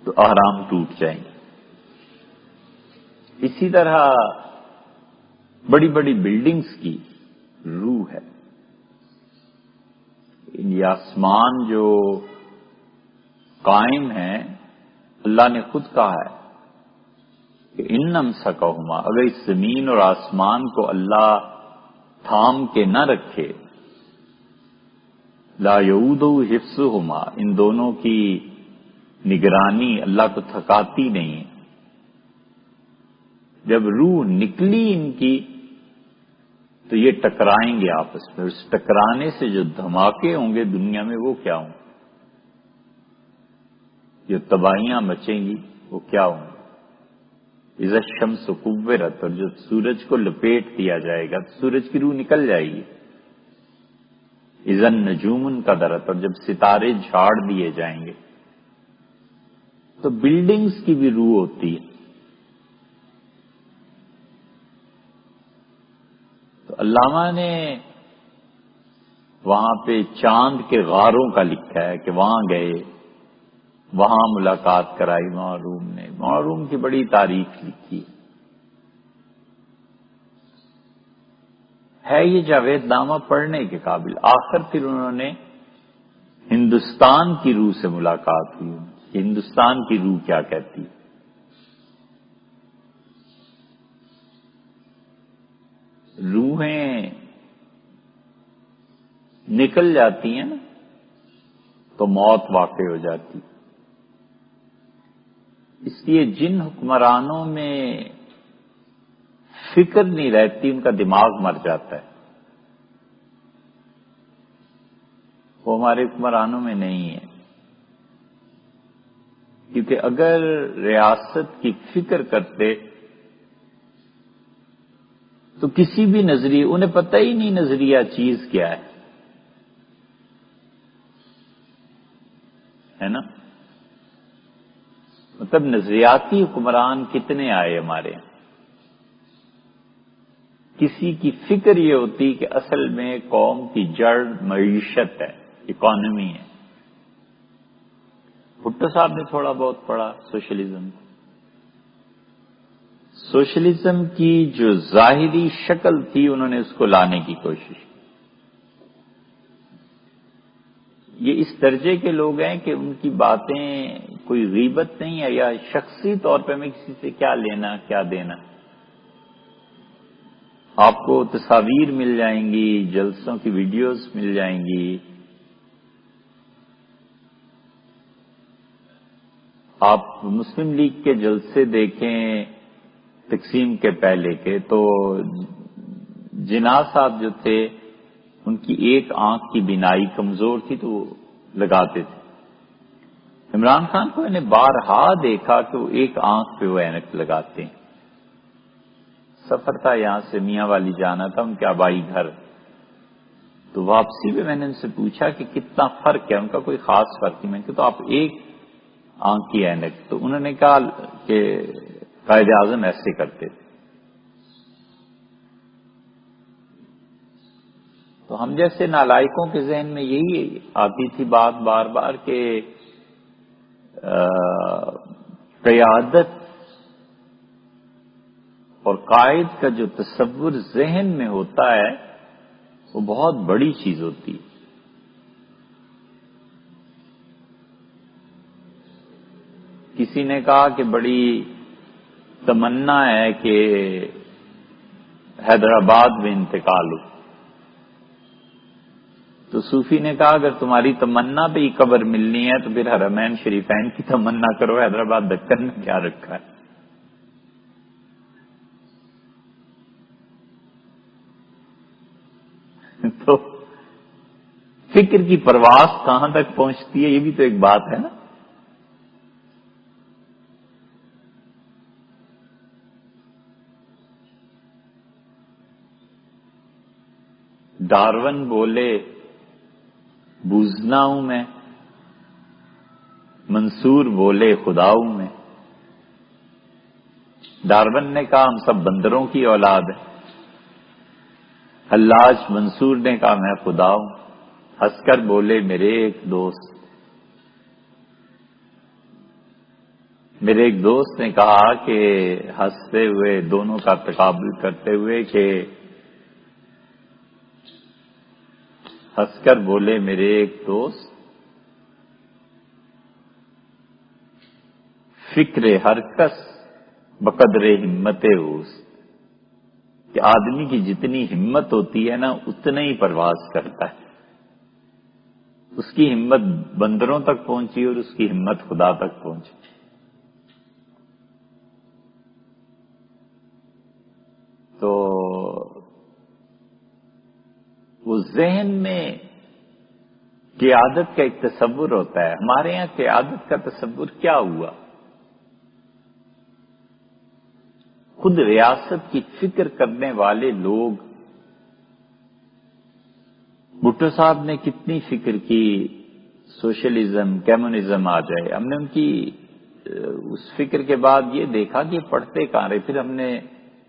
تو اہرام ٹوٹ جائیں گے. اسی طرح بڑی بڑی بلڈنگز کی روح ہے. یہ آسمان جو قائم ہے، اللہ نے خود کہا ہے کہ ان امسکہما، اگر اس زمین اور آسمان کو اللہ تھام کے نہ رکھے، لا یعودہ حفظہما، ان دونوں کی نگرانی اللہ کو تھکاتی نہیں ہے. جب روح نکلی ان کی تو یہ ٹکرائیں گے آپس میں. اس ٹکرانے سے جو دھماکے ہوں گے دنیا میں وہ کیا ہوں گے؟ جو تباہیاں مچیں گی وہ کیا ہوں گے؟ اذا الشمس کورت، اور جو سورج کو لپیٹ دیا جائے گا تو سورج کی روح نکل جائے گی. اذا النجوم انکدرت، اور جب ستارے جھاڑ دیے جائیں گے. تو بلڈنگز کی بھی روح ہوتی ہے. تو علامہ نے وہاں پہ چاند کے غاروں کا لکھا ہے کہ وہاں گئے، وہاں ملاقات کرائی معروم نے. معروم کی بڑی تاریخ لکھی ہے. یہ جاوید نامہ پڑھنے کے قابل. آخر پھر انہوں نے ہندوستان کی روح سے ملاقات ہوئی کہ ہندوستان کی روح کیا کہتی. روحیں نکل جاتی ہیں نا تو موت واقع ہو جاتی. اس لیے جن حکمرانوں میں فکر نہیں رہتی ان کا دماغ مر جاتا ہے. وہ ہمارے حکمرانوں میں نہیں ہے. کیونکہ اگر ریاست کی فکر کرتے تو کسی بھی نظریے، انہیں پتہ ہی نہیں نظریہ چیز کیا ہے نا. مطلب نظریاتی حکمران کتنے آئے ہمارے یہاں. کسی کی فکر یہ ہوتی کہ اصل میں قوم کی جڑ معیشت ہے، اکانومی ہے. بھٹو صاحب نے تھوڑا بہت پڑھا سوشلزم. سوشلزم کی جو ظاہری شکل تھی انہوں نے اس کو لانے کی کوشش کی. یہ اس درجے کے لوگ ہیں کہ ان کی باتیں کوئی غیبت نہیں ہے، یا شخصی طور پہ میں کسی سے کیا لینا کیا دینا. آپ کو تصاویر مل جائیں گی، جلسوں کی ویڈیوز مل جائیں گی. آپ مسلم لیگ کے جلسے دیکھیں تقسیم کے پہلے کے، تو جناح صاحب جو تھے ان کی ایک آنکھ کی بینائی کمزور تھی تو وہ لگاتے تھے۔ عمران خان کو میں نے بارہا دیکھا کہ وہ ایک آنکھ پہ وہ اینک لگاتے ہیں۔ سفر تھا، یہاں سے میاں والی جانا تھا ان کے آبائی گھر، تو واپسی میں نے ان سے پوچھا کہ کتنا فرق ہے، ان کا کوئی خاص فرق نہیں۔ میں نے کہا تو آپ ایک آنکھ کی اینک، تو انہوں نے کہا کہ قائد اعظم ایسے کرتے تھے۔ تو ہم جیسے نالائقوں کے ذہن میں یہی آتی تھی بات بار بار کہ قیادت اور قائد کا جو تصور ذہن میں ہوتا ہے وہ بہت بڑی چیز ہوتی ہے۔ کسی نے کہا کہ بڑی تمنا ہے کہ حیدرآباد میں انتقال ہو، تو صوفی نے کہا اگر تمہاری تمنا پہ ہی قبر ملنی ہے تو پھر حرمین شریفین کی تمنا کرو، حیدرآباد دکن میں کیا رکھا ہے۔ تو فکر کی پرواز کہاں تک پہنچتی ہے یہ بھی تو ایک بات ہے نا۔ ڈارون بولے بوزنا ہوں میں، منصور بولے خدا ہوں میں۔ ڈارون نے کہا ہم سب بندروں کی اولاد ہیں، حلاج منصور نے کہا میں خدا ہوں، ہنس کر بولے میرے ایک دوست۔ میرے ایک دوست نے کہا کہ ہنستے ہوئے دونوں کا تقابل کرتے ہوئے کہ ہنس کر بولے میرے ایک دوست، فکر ہر کس بقدر ہمت اوست، کہ آدمی کی جتنی ہمت ہوتی ہے نا اتنا ہی پرواز کرتا ہے۔ اس کی ہمت بندروں تک پہنچی اور اس کی ہمت خدا تک پہنچی۔ تو وہ ذہن میں قیادت کا ایک تصور ہوتا ہے۔ ہمارے یہاں قیادت کا تصور کیا ہوا؟ خود ریاست کی فکر کرنے والے لوگ، بھٹو صاحب نے کتنی فکر کی سوشلزم کمیونزم آ جائے، ہم نے ان کی اس فکر کے بعد یہ دیکھا کہ پڑھتے کہاں رہے۔ پھر ہم نے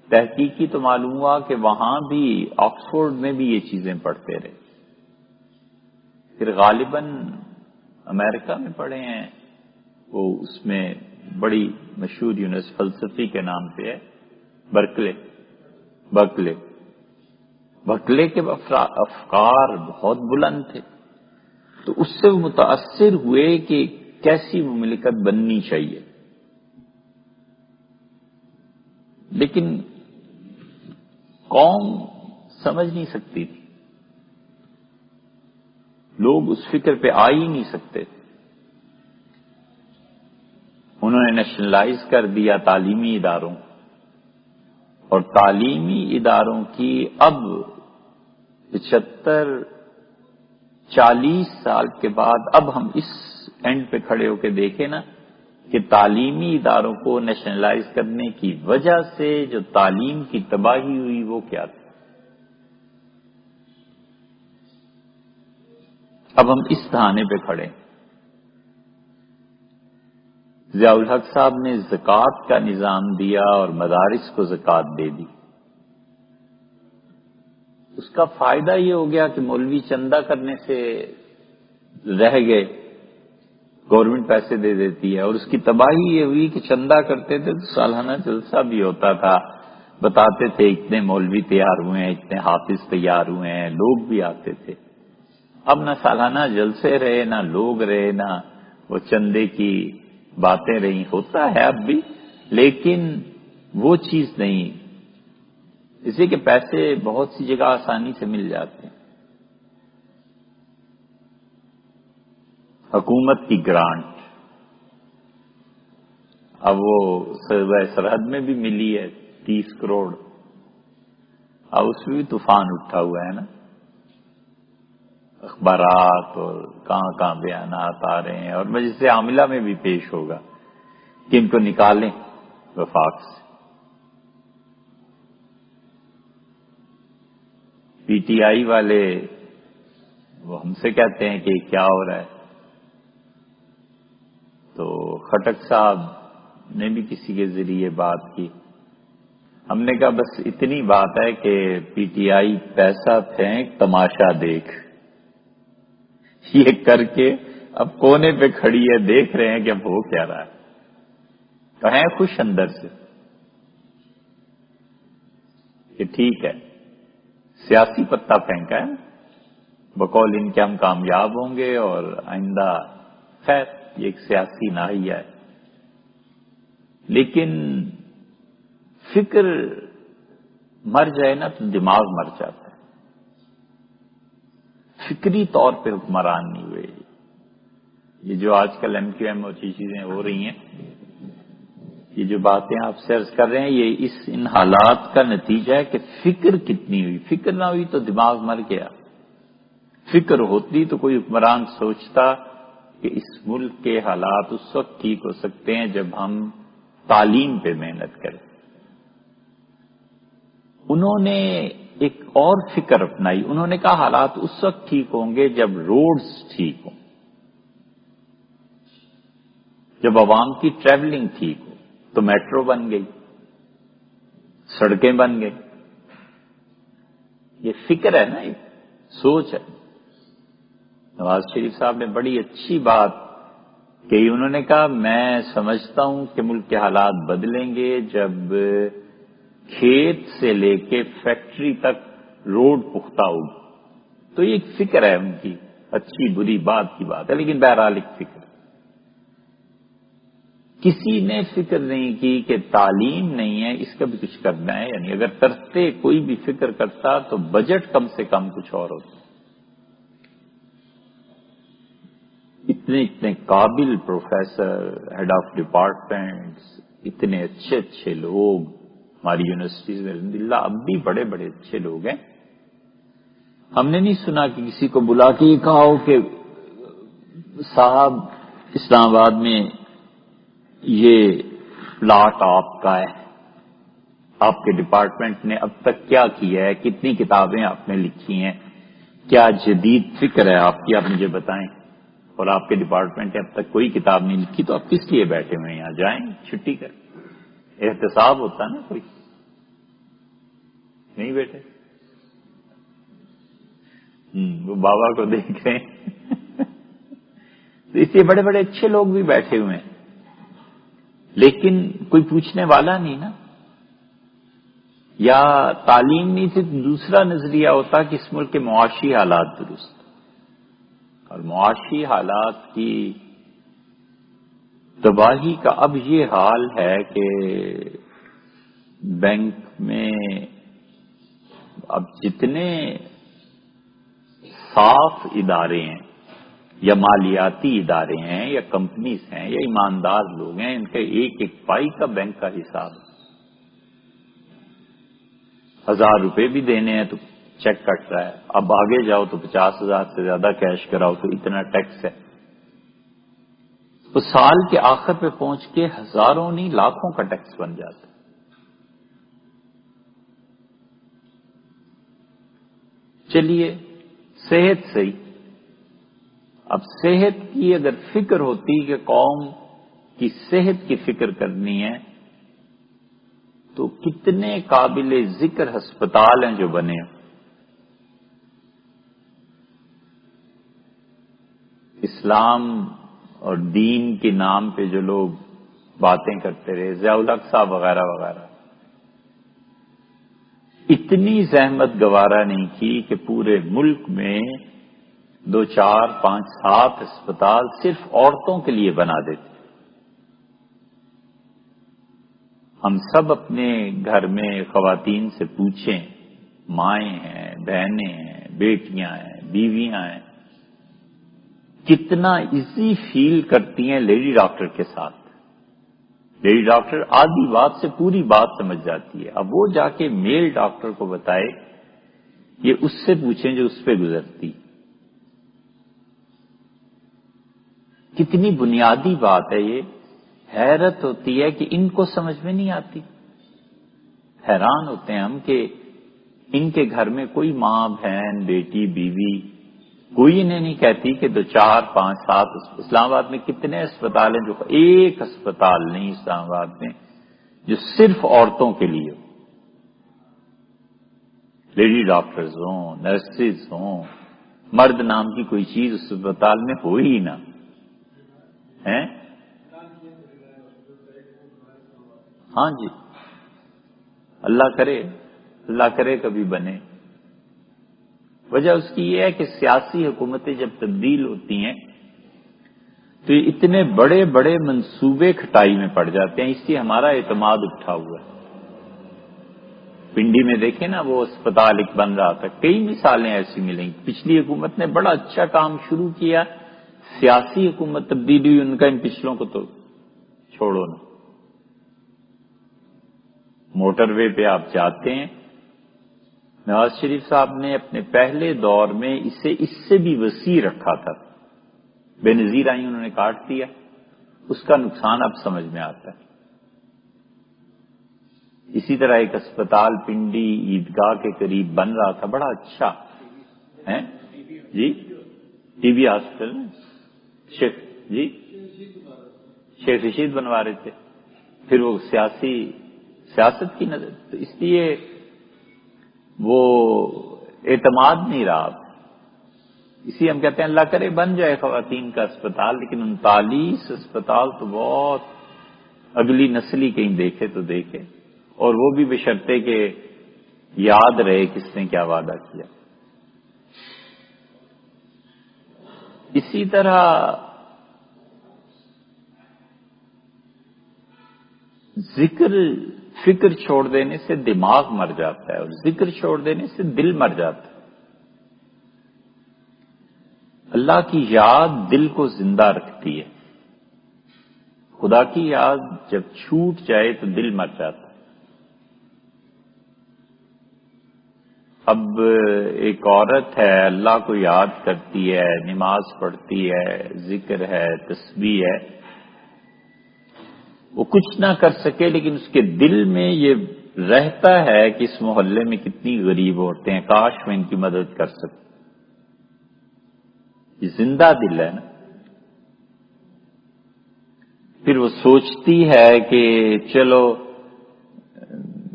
تحقیق کی تو معلوم ہوا کہ وہاں بھی آکسفورڈ میں بھی یہ چیزیں پڑھتے رہے، پھر غالباً امریکہ میں پڑھے ہیں، وہ اس میں بڑی مشہور یونیورسٹی فلسفی کے نام پہ ہے، برکلے کے افکار بہت بلند تھے، تو اس سے وہ متاثر ہوئے کہ کیسی مملکت بننی چاہیے، لیکن قوم سمجھ نہیں سکتی تھی، لوگ اس فکر پہ آ ہی نہیں سکتے تھے۔ انہوں نے نیشنلائز کر دیا تعلیمی اداروں، اور تعلیمی اداروں کی اب 40 سال کے بعد اب ہم اس اینڈ پہ کھڑے ہو کے دیکھیں نا کہ تعلیمی اداروں کو نیشنلائز کرنے کی وجہ سے جو تعلیم کی تباہی ہوئی وہ کیا تھی۔ اب ہم اس دہانے پہ کھڑے ہیں۔ ضیاء الحق صاحب نے زکوٰۃ کا نظام دیا اور مدارس کو زکوٰۃ دے دی۔ اس کا فائدہ یہ ہو گیا کہ مولوی چندہ کرنے سے رہ گئے، گورنمنٹ پیسے دے دیتی ہے، اور اس کی تباہی یہ ہوئی کہ چندہ کرتے تھے تو سالانہ جلسہ بھی ہوتا تھا، بتاتے تھے اتنے مولوی تیار ہوئے ہیں، اتنے حافظ تیار ہوئے ہیں، لوگ بھی آتے تھے۔ اب نہ سالانہ جلسے رہے، نہ لوگ رہے، نہ وہ چندے کی باتیں رہی، ہوتا ہے اب بھی لیکن وہ چیز نہیں، اس لیے کہ پیسے بہت سی جگہ آسانی سے مل جاتے ہیں۔ حکومت کی گرانٹ اب وہ سرحد میں بھی ملی ہے 30 کروڑ، اب اس میں بھی طوفان اٹھا ہوا ہے نا۔ اخبارات اور کہاں کہاں بیانات آ رہے ہیں، اور مجلس عاملہ میں بھی پیش ہوگا کہ ان کو نکالیں وفاق سے۔ پی ٹی آئی والے وہ ہم سے کہتے ہیں کہ کیا ہو رہا ہے، تو خٹک صاحب نے بھی کسی کے ذریعے بات کی، ہم نے کہا بس اتنی بات ہے کہ پی ٹی آئی پیسہ پھینک تماشا دیکھ، یہ کر کے اب کونے پہ کھڑی ہے، دیکھ رہے ہیں کہ اب ہو کیا رہا ہے، تو ہیں خوش اندر سے کہ ٹھیک ہے سیاسی پتہ پھینکا ہے، بقول ان کے ہم کامیاب ہوں گے اور آئندہ خیر یہ ایک سیاسی ناحیہ ہے، لیکن فکر مر جائے نا تو دماغ مر جاتا ہے، فکری طور پہ حکمران نہیں ہوئے۔ یہ جو آج کل ایم کیو ایم اور چیزیں ہو رہی ہیں، یہ جو باتیں آپ سے عرض کر رہے ہیں، یہ ان حالات کا نتیجہ ہے کہ فکر کتنی ہوئی، فکر نہ ہوئی تو دماغ مر گیا، فکر ہوتی تو کوئی حکمران سوچتا کہ اس ملک کے حالات اس وقت ٹھیک ہو سکتے ہیں جب ہم تعلیم پہ محنت کریں۔ انہوں نے ایک اور فکر اپنائی، انہوں نے کہا حالات اس وقت ٹھیک ہوں گے جب روڈز ٹھیک ہوں، جب عوام کی ٹریولنگ ٹھیک ہو، تو میٹرو بن گئی، سڑکیں بن گئی، یہ فکر ہے نا، یہ سوچ ہے۔ نواز شریف صاحب نے بڑی اچھی بات کہی، انہوں نے کہا میں سمجھتا ہوں کہ ملک کے حالات بدلیں گے جب کھیت سے لے کے فیکٹری تک روڈ پختہ ہوگی، تو یہ ایک فکر ہے ان کی، اچھی بری بات کی بات ہے، لیکن بہرحال ایک فکر ہے۔ کسی نے فکر نہیں کی کہ تعلیم نہیں ہے، اس کا بھی کچھ کرنا ہے، یعنی اگر کرتے کوئی بھی فکر کرتا تو بجٹ کم سے کم کچھ اور ہوتا۔ اتنے اتنے قابل پروفیسر، ہیڈ آف ڈپارٹمنٹس، اتنے اچھے اچھے لوگ ہماری یونیورسٹیز میں الحمدللہ اب بھی بڑے بڑے اچھے لوگ ہیں، ہم نے نہیں سنا کہ کسی کو بلا کے یہ کہا ہو کہ صاحب اسلام آباد میں یہ پلاٹ آپ کا ہے، آپ کے ڈپارٹمنٹ نے اب تک کیا کیا ہے، کتنی کتابیں آپ نے لکھی ہیں، کیا جدید فکر ہے آپ کی، آپ مجھے بتائیں، اور آپ کے ڈپارٹمنٹ نے اب تک کوئی کتاب نہیں لکھی تو آپ کس لیے بیٹھے ہوئے ہیں یہاں، جائیں چھٹی کر، احتساب ہوتا نا، کوئی نہیں بیٹھے، وہ بابا کو دیکھ رہے ہیں تو اس لیے بڑے بڑے اچھے لوگ بھی بیٹھے ہوئے ہیں، لیکن کوئی پوچھنے والا نہیں نا، یا تعلیم نہیں تھی تو دوسرا نظریہ ہوتا کہ اس ملک کے معاشی حالات درست، اور معاشی حالات کی تباہی کا اب یہ حال ہے کہ بینک میں اب جتنے صاف ادارے ہیں یا مالیاتی ادارے ہیں یا کمپنیز ہیں یا ایماندار لوگ ہیں، ان کے ایک ایک پائی کا بینک کا حساب، 1000 روپے بھی دینے ہیں تو چیک کٹ رہا ہے، اب آگے جاؤ تو 50,000 سے زیادہ کیش کراؤ تو اتنا ٹیکس ہے، تو سال کے آخر پہ پہنچ کے ہزاروں نہیں لاکھوں کا ٹیکس بن جاتا ہے۔ چلیے صحت صحیح، اب صحت کی اگر فکر ہوتی کہ قوم کی صحت کی فکر کرنی ہے تو کتنے قابل ذکر ہسپتال ہیں جو بنے ہیں۔ اسلام اور دین کے نام پہ جو لوگ باتیں کرتے رہے، ضیاء الحق صاحب وغیرہ وغیرہ، اتنی زحمت گوارا نہیں کی کہ پورے ملک میں 2 4 5 7 ہسپتال صرف عورتوں کے لیے بنا دیتے۔ ہم سب اپنے گھر میں خواتین سے پوچھیں، مائیں ہیں، بہنیں ہیں، بیٹیاں ہیں، بیویاں ہیں، کتنا ایزی فیل کرتی ہیں لیڈی ڈاکٹر کے ساتھ۔ لیڈی ڈاکٹر آدھی بات سے پوری بات سمجھ جاتی ہے، اب وہ جا کے میل ڈاکٹر کو بتائے، یہ اس سے پوچھیں جو اس پہ گزرتی۔ کتنی بنیادی بات ہے یہ، حیرت ہوتی ہے کہ ان کو سمجھ میں نہیں آتی. حیران ہوتے ہیں ہم کہ ان کے گھر میں کوئی ماں بہن بیٹی بیوی کوئی انہیں نہیں کہتی کہ 2 4 5 7. اسلام آباد میں کتنے اسپتال ہیں جو ایک اسپتال نہیں اسلام آباد میں جو صرف عورتوں کے لیے ہو. لیڈی ڈاکٹرز ہوں، نرسز ہوں، مرد نام کی کوئی چیز اس اسپتال میں ہو ہی نہ ہے. ہاں جی، اللہ کرے کبھی بنے. وجہ اس کی یہ ہے کہ سیاسی حکومتیں جب تبدیل ہوتی ہیں تو یہ اتنے بڑے بڑے منصوبے کھٹائی میں پڑ جاتے ہیں. اس لیے ہمارا اعتماد اٹھا ہوا ہے. پنڈی میں دیکھیں نا وہ اسپتال ایک بن رہا تھا، کئی مثالیں ایسی ملیں. پچھلی حکومت نے بڑا اچھا کام شروع کیا، سیاسی حکومت تبدیل ہوئی ان کا، ان پچھلوں کو تو چھوڑو نا. موٹر وے پہ آپ جاتے ہیں، نواز شریف صاحب نے اپنے پہلے دور میں اسے اس سے بھی وسیع رکھا تھا، بے نظیر آئی انہوں نے کاٹ دیا. اس کا نقصان اب سمجھ میں آتا ہے. اسی طرح ایک اسپتال پنڈی عیدگاہ کے قریب بن رہا تھا، بڑا اچھا ہے جی، ٹی بی ہاسپٹل شیخ جی شیخ رشید بنوا رہے تھے. پھر وہ سیاست کی نظر، تو اس لیے وہ اعتماد نہیں رہا. اسی ہم کہتے ہیں اللہ کرے بن جائے خواتین کا اسپتال، لیکن 39 اسپتال تو بہت اگلی نسلی کہیں دیکھے تو دیکھے، اور وہ بھی بشرطے کہ یاد رہے کس نے کیا وعدہ کیا. اسی طرح فکر چھوڑ دینے سے دماغ مر جاتا ہے، اور ذکر چھوڑ دینے سے دل مر جاتا ہے. اللہ کی یاد دل کو زندہ رکھتی ہے. خدا کی یاد جب چھوٹ جائے تو دل مر جاتا ہے. اب ایک عورت ہے، اللہ کو یاد کرتی ہے، نماز پڑھتی ہے، ذکر ہے، تسبیح ہے، وہ کچھ نہ کر سکے لیکن اس کے دل میں یہ رہتا ہے کہ اس محلے میں کتنی غریب عورتیں ہیں، کاش میں ان کی مدد کر سکوں. یہ زندہ دل ہے نا. پھر وہ سوچتی ہے کہ چلو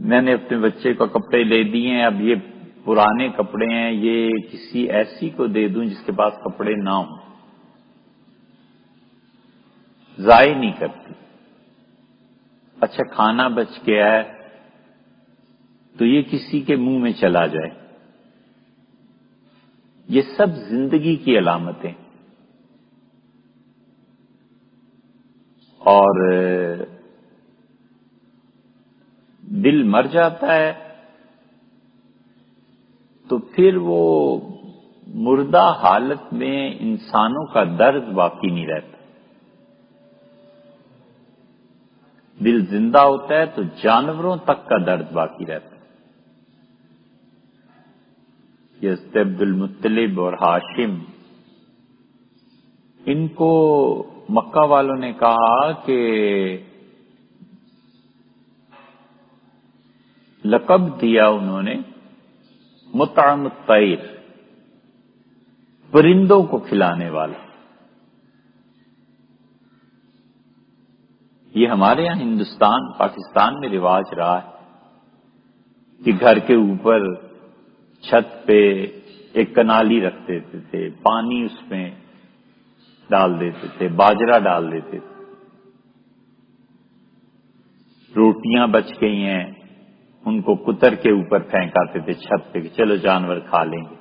میں نے اپنے بچے کو کپڑے لے دیے ہیں، اب یہ پرانے کپڑے ہیں، یہ کسی ایسی کو دے دوں جس کے پاس کپڑے نہ ہوں. ضائع نہیں کرتی. اچھا کھانا بچ گیا ہے تو یہ کسی کے منہ میں چلا جائے. یہ سب زندگی کی علامتیں. اور دل مر جاتا ہے تو پھر وہ مردہ حالت میں انسانوں کا درد باقی نہیں رہتا. دل زندہ ہوتا ہے تو جانوروں تک کا درد باقی رہتا ہے. یہ عبد المطلب اور ہاشم، ان کو مکہ والوں نے کہا کہ لقب دیا انہوں نے مطعم الطیر، پرندوں کو کھلانے والا. یہ ہمارے یہاں ہندوستان پاکستان میں رواج رہا ہے کہ گھر کے اوپر چھت پہ ایک کنالی رکھ دیتے تھے، پانی اس میں ڈال دیتے تھے، باجرہ ڈال دیتے تھے. روٹیاں بچ گئی ہیں ان کو کتر کے اوپر پھینکاتے تھے چھت پہ کہ چلو جانور کھا لیں گے.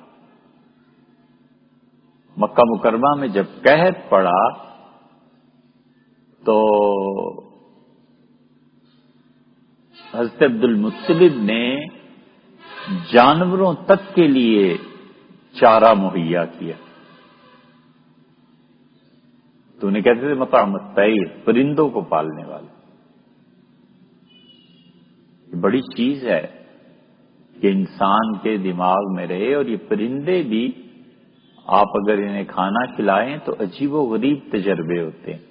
مکہ مکرمہ میں جب قحط پڑا تو حضرت عبد المطلب نے جانوروں تک کے لیے چارہ مہیا کیا. تو انہیں کہتے تھے مطعم الطیر، پرندوں کو پالنے والا. یہ بڑی چیز ہے کہ انسان کے دماغ میں رہے. اور یہ پرندے بھی آپ اگر انہیں کھانا کھلائیں تو عجیب و غریب تجربے ہوتے ہیں.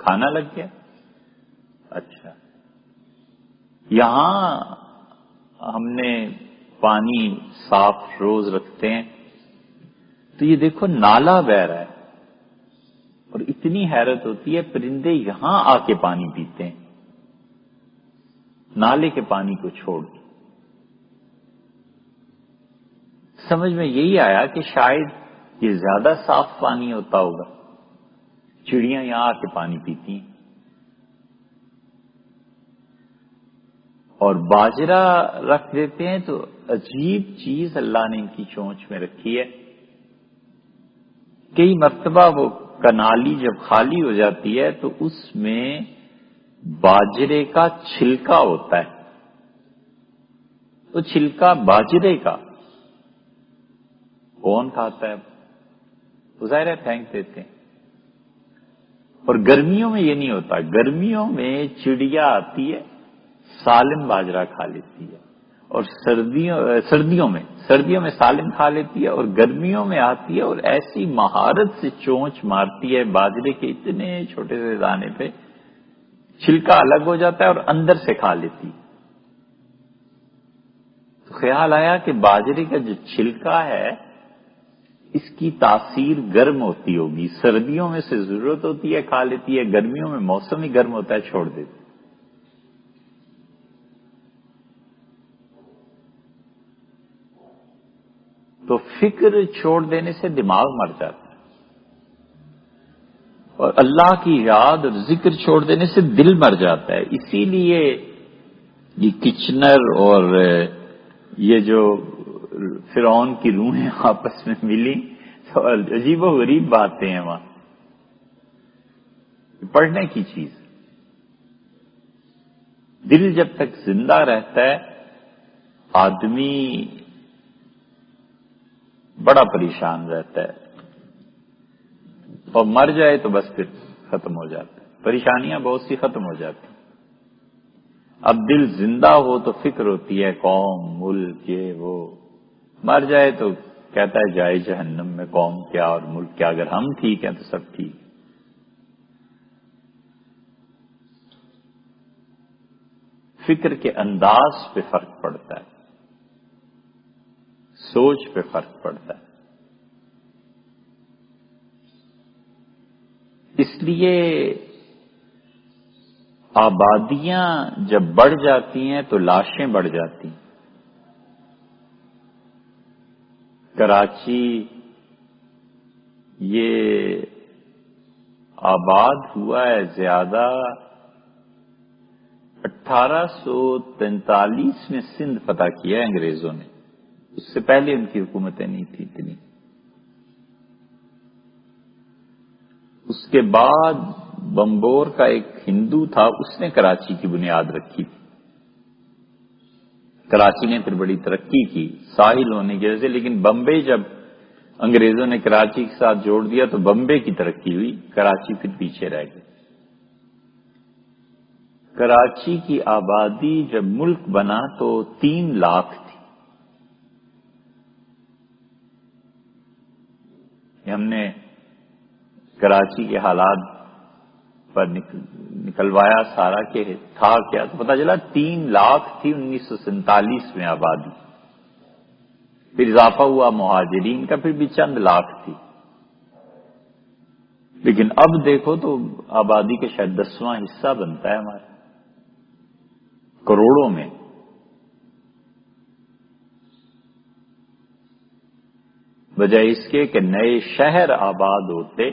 کھانا لگ گیا؟ اچھا. یہاں ہم نے پانی صاف روز رکھتے ہیں تو یہ دیکھو نالا بہ رہا ہے اور اتنی حیرت ہوتی ہے پرندے یہاں آ کے پانی پیتے ہیں نالے کے پانی کو چھوڑ کے. سمجھ میں یہی آیا کہ شاید یہ زیادہ صاف پانی ہوتا ہوگا. چڑیاں یہاں آ کے پانی پیتی ہیں. اور باجرہ رکھ دیتے ہیں تو عجیب چیز اللہ نے ان کی چونچ میں رکھی ہے. کئی مرتبہ وہ کنالی جب خالی ہو جاتی ہے تو اس میں باجرے کا چھلکا ہوتا ہے. وہ چھلکا باجرے کا کون کھاتا ہے؟ تو ظاہر ہے پھینک دیتے ہیں. اور گرمیوں میں یہ نہیں ہوتا. گرمیوں میں چڑیا آتی ہے سالم باجرہ کھا لیتی ہے اور سردیوں میں سالم کھا لیتی ہے اور گرمیوں میں آتی ہے اور ایسی مہارت سے چونچ مارتی ہے باجرے کے اتنے چھوٹے سے دانے پہ چھلکا الگ ہو جاتا ہے اور اندر سے کھا لیتی. تو خیال آیا کہ باجرے کا جو چھلکا ہے اس کی تاثیر گرم ہوتی ہوگی. سردیوں میں سے ضرورت ہوتی ہے کھا لیتی ہے, گرمیوں میں موسم ہی گرم ہوتا ہے چھوڑ دیتی. تو فکر چھوڑ دینے سے دماغ مر جاتا ہے اور اللہ کی یاد اور ذکر چھوڑ دینے سے دل مر جاتا ہے. اسی لیے یہ کچنر اور یہ جو فرعون کی روحیں آپس میں ملی تو عجیب و غریب باتیں ہیں وہاں. پڑھنے کی چیز. دل جب تک زندہ رہتا ہے آدمی بڑا پریشان رہتا ہے اور مر جائے تو بس پھر ختم ہو جاتا ہے. پریشانیاں بہت سی ختم ہو جاتی. اب دل زندہ ہو تو فکر ہوتی ہے قوم ملک یہ وہ. مر جائے تو کہتا ہے جائے جہنم میں قوم کیا اور ملک کیا, اگر ہم ٹھیک ہیں تو سب ٹھیک. فکر کے انداز پہ فرق پڑتا ہے, سوچ پہ فرق پڑتا ہے. اس لیے آبادیاں جب بڑھ جاتی ہیں تو لاشیں بڑھ جاتی ہیں. کراچی یہ آباد ہوا ہے زیادہ 1843 میں سندھ فتح کیا ہے انگریزوں نے. اس سے پہلے ان کی حکومتیں نہیں تھی اتنی. اس کے بعد بمبور کا ایک ہندو تھا, اس نے کراچی کی بنیاد رکھی تھی. کراچی نے پھر بڑی ترقی کی ساحل ہونے کی وجہ سے, لیکن بمبے جب انگریزوں نے کراچی کے ساتھ جوڑ دیا تو بمبے کی ترقی ہوئی, کراچی پھر پیچھے رہ گئی. کراچی کی آبادی جب ملک بنا تو 3 لاکھ تھی. ہم نے کراچی کے حالات پر نکلوایا سارا کہ تھا کیا, تو پتا چلا 3 لاکھ تھی 1947 میں آبادی. پھر اضافہ ہوا مہاجرین کا, پھر بھی چند لاکھ تھی. لیکن اب دیکھو تو آبادی کا شاید 10واں حصہ بنتا ہے ہمارا, کروڑوں میں. بجائے اس کے کہ نئے شہر آباد ہوتے,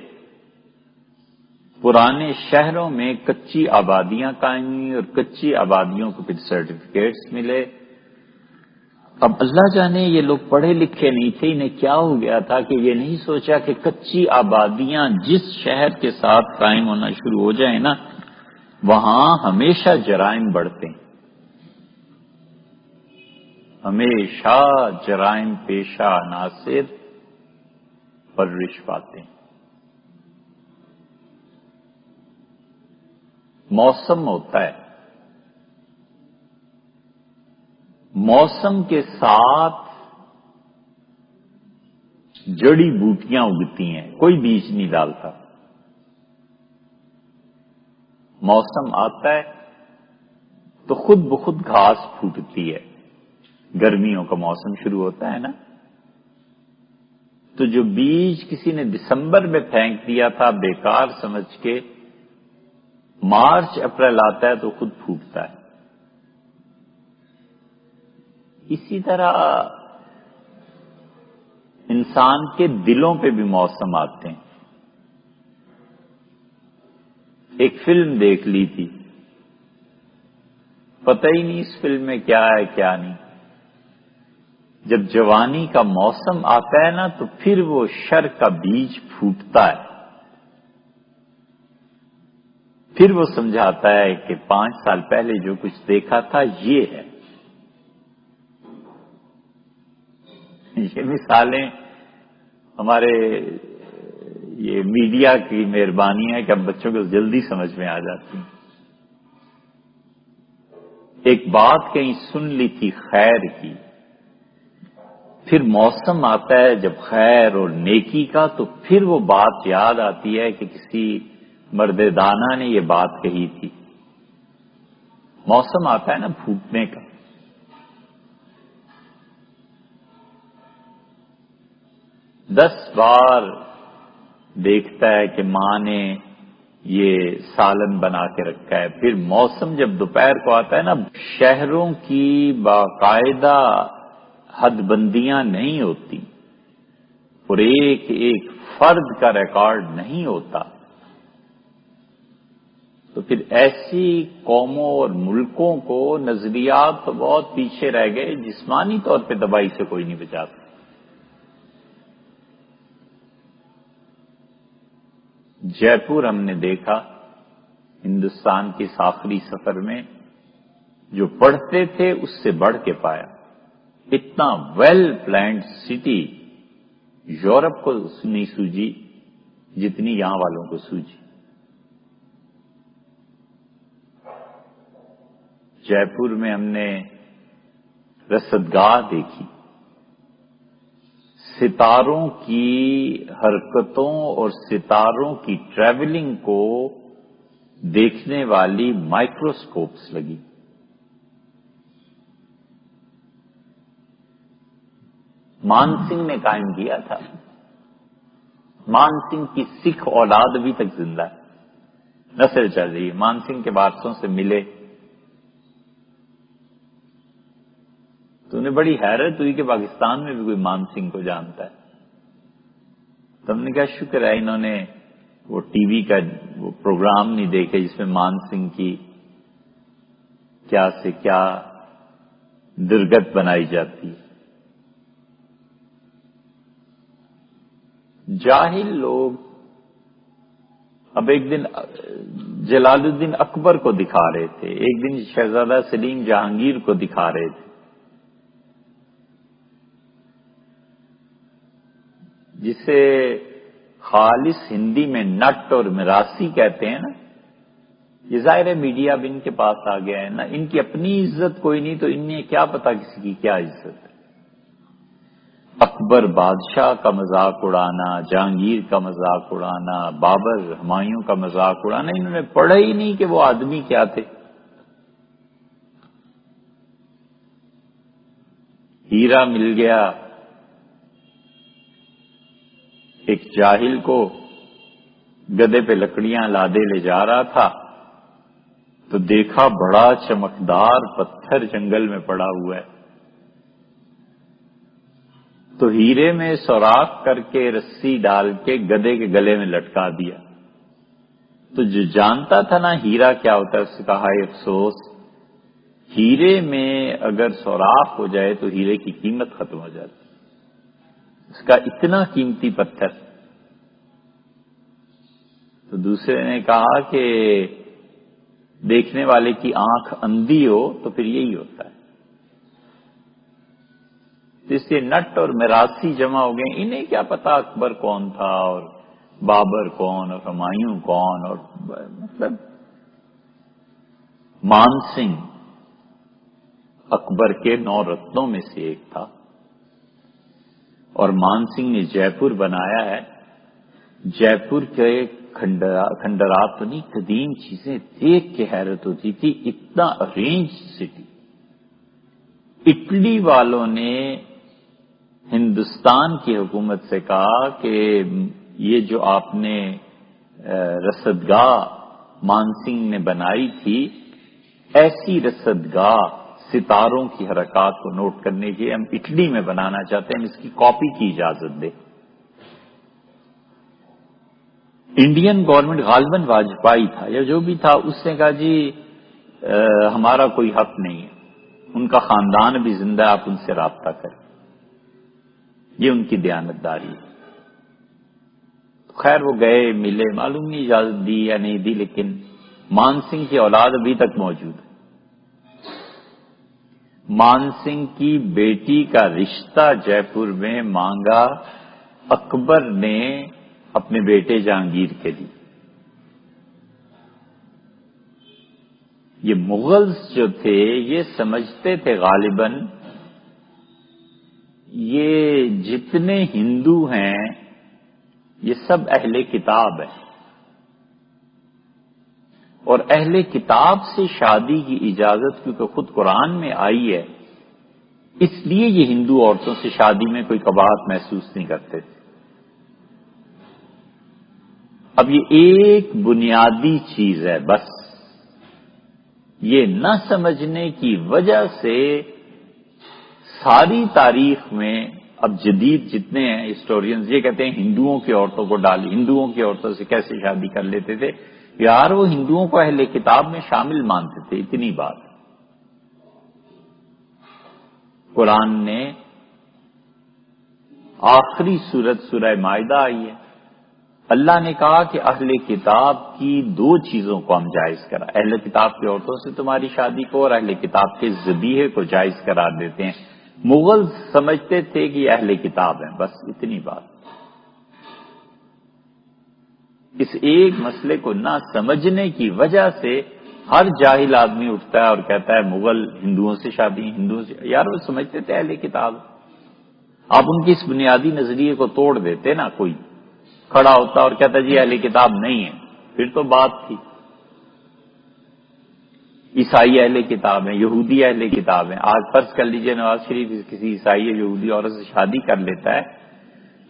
پرانے شہروں میں کچی آبادیاں قائم ہوئی اور کچی آبادیوں کو پھر سرٹیفکیٹس ملے. اب اللہ جانے یہ لوگ پڑھے لکھے نہیں تھے, انہیں کیا ہو گیا تھا کہ یہ نہیں سوچا کہ کچی آبادیاں جس شہر کے ساتھ قائم ہونا شروع ہو جائیں نا وہاں ہمیشہ جرائم بڑھتے ہیں, ہمیشہ جرائم پیشہ عناصر پرورش پاتے ہیں. موسم ہوتا ہے, موسم کے ساتھ جڑی بوٹیاں اگتی ہیں، کوئی بیج نہیں ڈالتا. موسم آتا ہے تو خود بخود گھاس پھوٹتی ہے. گرمیوں کا موسم شروع ہوتا ہے نا، تو جو بیج کسی نے دسمبر میں پھینک دیا تھا بیکار سمجھ کے، مارچ اپریل آتا ہے تو خود پھوٹتا ہے. اسی طرح انسان کے دلوں پہ بھی موسم آتے ہیں. ایک فلم دیکھ لی تھی، پتہ ہی نہیں اس فلم میں کیا ہے کیا نہیں. جب جوانی کا موسم آتا ہے نا تو پھر وہ شر کا بیج پھوٹتا ہے. پھر وہ سمجھاتا ہے کہ 5 سال پہلے جو کچھ دیکھا تھا یہ ہے. یہ مثالیں ہمارے یہ میڈیا کی مہربانی ہے کہ اب بچوں کو جلدی سمجھ میں آ جاتی ہیں. ایک بات کہیں سن لی تھی خیر کی، پھر موسم آتا ہے جب خیر اور نیکی کا، تو پھر وہ بات یاد آتی ہے کہ کسی مرد دانا نے یہ بات کہی تھی. موسم آتا ہے نا پھوٹنے کا. 10 بار دیکھتا ہے کہ ماں نے یہ سالن بنا کے رکھا ہے. پھر موسم جب دوپہر کو آتا ہے نا، شہروں کی باقاعدہ حد بندیاں نہیں ہوتی اور ایک ایک فرد کا ریکارڈ نہیں ہوتا، تو پھر ایسی قوموں اور ملکوں کو نظریات تو بہت پیچھے رہ گئے، جسمانی طور پہ تباہی سے کوئی نہیں بچاتا. جے پور ہم نے دیکھا ہندوستان کے اس آخری سفر میں، جو پڑھتے تھے اس سے بڑھ کے پایا. اتنا ویل پلانڈ سٹی یورپ کو نہیں سوجی جتنی یہاں والوں کو سوجی. جے پور میں ہم نے رصدگاہ دیکھی، ستاروں کی حرکتوں اور ستاروں کی ٹریولنگ کو دیکھنے والی مائکروسکوپس لگی. مان سنگھ نے قائم کیا تھا. مان سنگھ کی سکھ اولاد ابھی تک زندہ ہے، نسل چل رہی ہے. مان سنگھ کے وارثوں سے ملے تو انہیں بڑی حیرت ہوئی کہ پاکستان میں بھی کوئی مان سنگھ کو جانتا ہے. تو ہم نے کہا شکر ہے انہوں نے وہ ٹی وی کا وہ پروگرام نہیں دیکھے جس میں مان سنگھ کی کیا سے کیا درگت بنائی جاتی ہے. جاہل لوگ اب ایک دن جلال الدین اکبر کو دکھا رہے تھے، ایک دن شہزادہ سلیم جہانگیر کو دکھا رہے تھے، جسے خالص ہندی میں نٹ اور مراسی کہتے ہیں نا. یہ ظاہر ہے میڈیا اب ان کے پاس آ گیا ہے نا، ان کی اپنی عزت کوئی نہیں تو انہیں کیا پتا کسی کی کیا عزت ہے. اکبر بادشاہ کا مذاق اڑانا، جہانگیر کا مذاق اڑانا، بابر ہمایوں کا مذاق اڑانا، انہوں نے پڑھا ہی نہیں کہ وہ آدمی کیا تھے. ہیرا مل گیا ایک جاہل کو، گدے پہ لکڑیاں لادے لے جا رہا تھا تو دیکھا بڑا چمکدار پتھر جنگل میں پڑا ہوا ہے، تو ہیرے میں سوراخ کر کے رسی ڈال کے گدے کے گلے میں لٹکا دیا. تو جو جانتا تھا نا ہیرا کیا ہوتا ہے، اس سے کہا افسوس، ہیرے میں اگر سوراخ ہو جائے تو ہیرے کی قیمت ختم ہو جاتی، اس کا اتنا قیمتی پتھر. تو دوسرے نے کہا کہ دیکھنے والے کی آنکھ اندھی ہو تو پھر یہی ہوتا ہے. تو اس سے نٹ اور مراسی جمع ہو گئے. انہیں کیا پتا اکبر کون تھا اور بابر کون اور ہمایوں کون، اور مطلب مان سنگھ اکبر کے 9 رتنوں میں سے ایک تھا، اور مان سنگھ نے جے پور بنایا ہے۔ جے پور کے کھنڈرات نہیں، قدیم چیزیں دیکھ کے حیرت ہوتی تھی، اتنا ارینج سٹی۔ اٹلی والوں نے ہندوستان کی حکومت سے کہا کہ یہ جو آپ نے رصدگاہ مان سنگھ نے بنائی تھی، ایسی رصدگاہ ستاروں کی حرکات کو نوٹ کرنے کے لیے ہم اٹلی میں بنانا چاہتے ہیں، ہم اس کی کاپی کی اجازت دیں۔ انڈین گورنمنٹ غالباً واجپئی تھا یا جو بھی تھا، اس نے کہا جی ہمارا کوئی حق نہیں ہے، ان کا خاندان بھی زندہ ہے، آپ ان سے رابطہ کریں، یہ ان کی دیانتداری ہے۔ خیر وہ گئے، ملے، معلوم نہیں اجازت دی یا نہیں دی، لیکن مان سنگھ کی اولاد ابھی تک موجود ہے۔ مان سنگھ کی بیٹی کا رشتہ جے پور میں مانگا اکبر نے اپنے بیٹے جہانگیر کے لیے۔ یہ مغلز جو تھے یہ سمجھتے تھے غالباً یہ جتنے ہندو ہیں یہ سب اہل کتاب ہیں، اور اہل کتاب سے شادی کی اجازت کیونکہ خود قرآن میں آئی ہے، اس لیے یہ ہندو عورتوں سے شادی میں کوئی قباحت محسوس نہیں کرتے تھے۔ اب یہ ایک بنیادی چیز ہے بس، یہ نہ سمجھنے کی وجہ سے ساری تاریخ میں اب جدید جتنے ہیں ہسٹورینز یہ کہتے ہیں ہندوؤں کی عورتوں کو ہندوؤں کی عورتوں سے کیسے شادی کر لیتے تھے؟ یار وہ ہندوؤں کو اہل کتاب میں شامل مانتے تھے، اتنی بات۔ قرآن نے آخری سورت سورہ مائدہ آئی ہے، اللہ نے کہا کہ اہل کتاب کی 2 چیزوں کو ہم جائز کرا، اہل کتاب کی عورتوں سے تمہاری شادی کو اور اہل کتاب کے ذبیحے کو جائز قرار دیتے ہیں۔ مغل سمجھتے تھے کہ یہ اہل کتاب ہیں، بس اتنی بات۔ اس ایک مسئلے کو نہ سمجھنے کی وجہ سے ہر جاہل آدمی اٹھتا ہے اور کہتا ہے مغل ہندوؤں سے شادی، ہندوؤں سے، یار وہ سمجھتے تھے اہل کتاب۔ آپ ان کی اس بنیادی نظریے کو توڑ دیتے نا، کوئی کھڑا ہوتا اور کہتا جی اہل کتاب نہیں ہے، پھر تو بات تھی۔ عیسائی اہل کتاب ہیں، یہودی اہل کتاب ہیں۔ آج فرض کر لیجئے نواز شریف کسی عیسائی یا یہودی عورت سے شادی کر لیتا ہے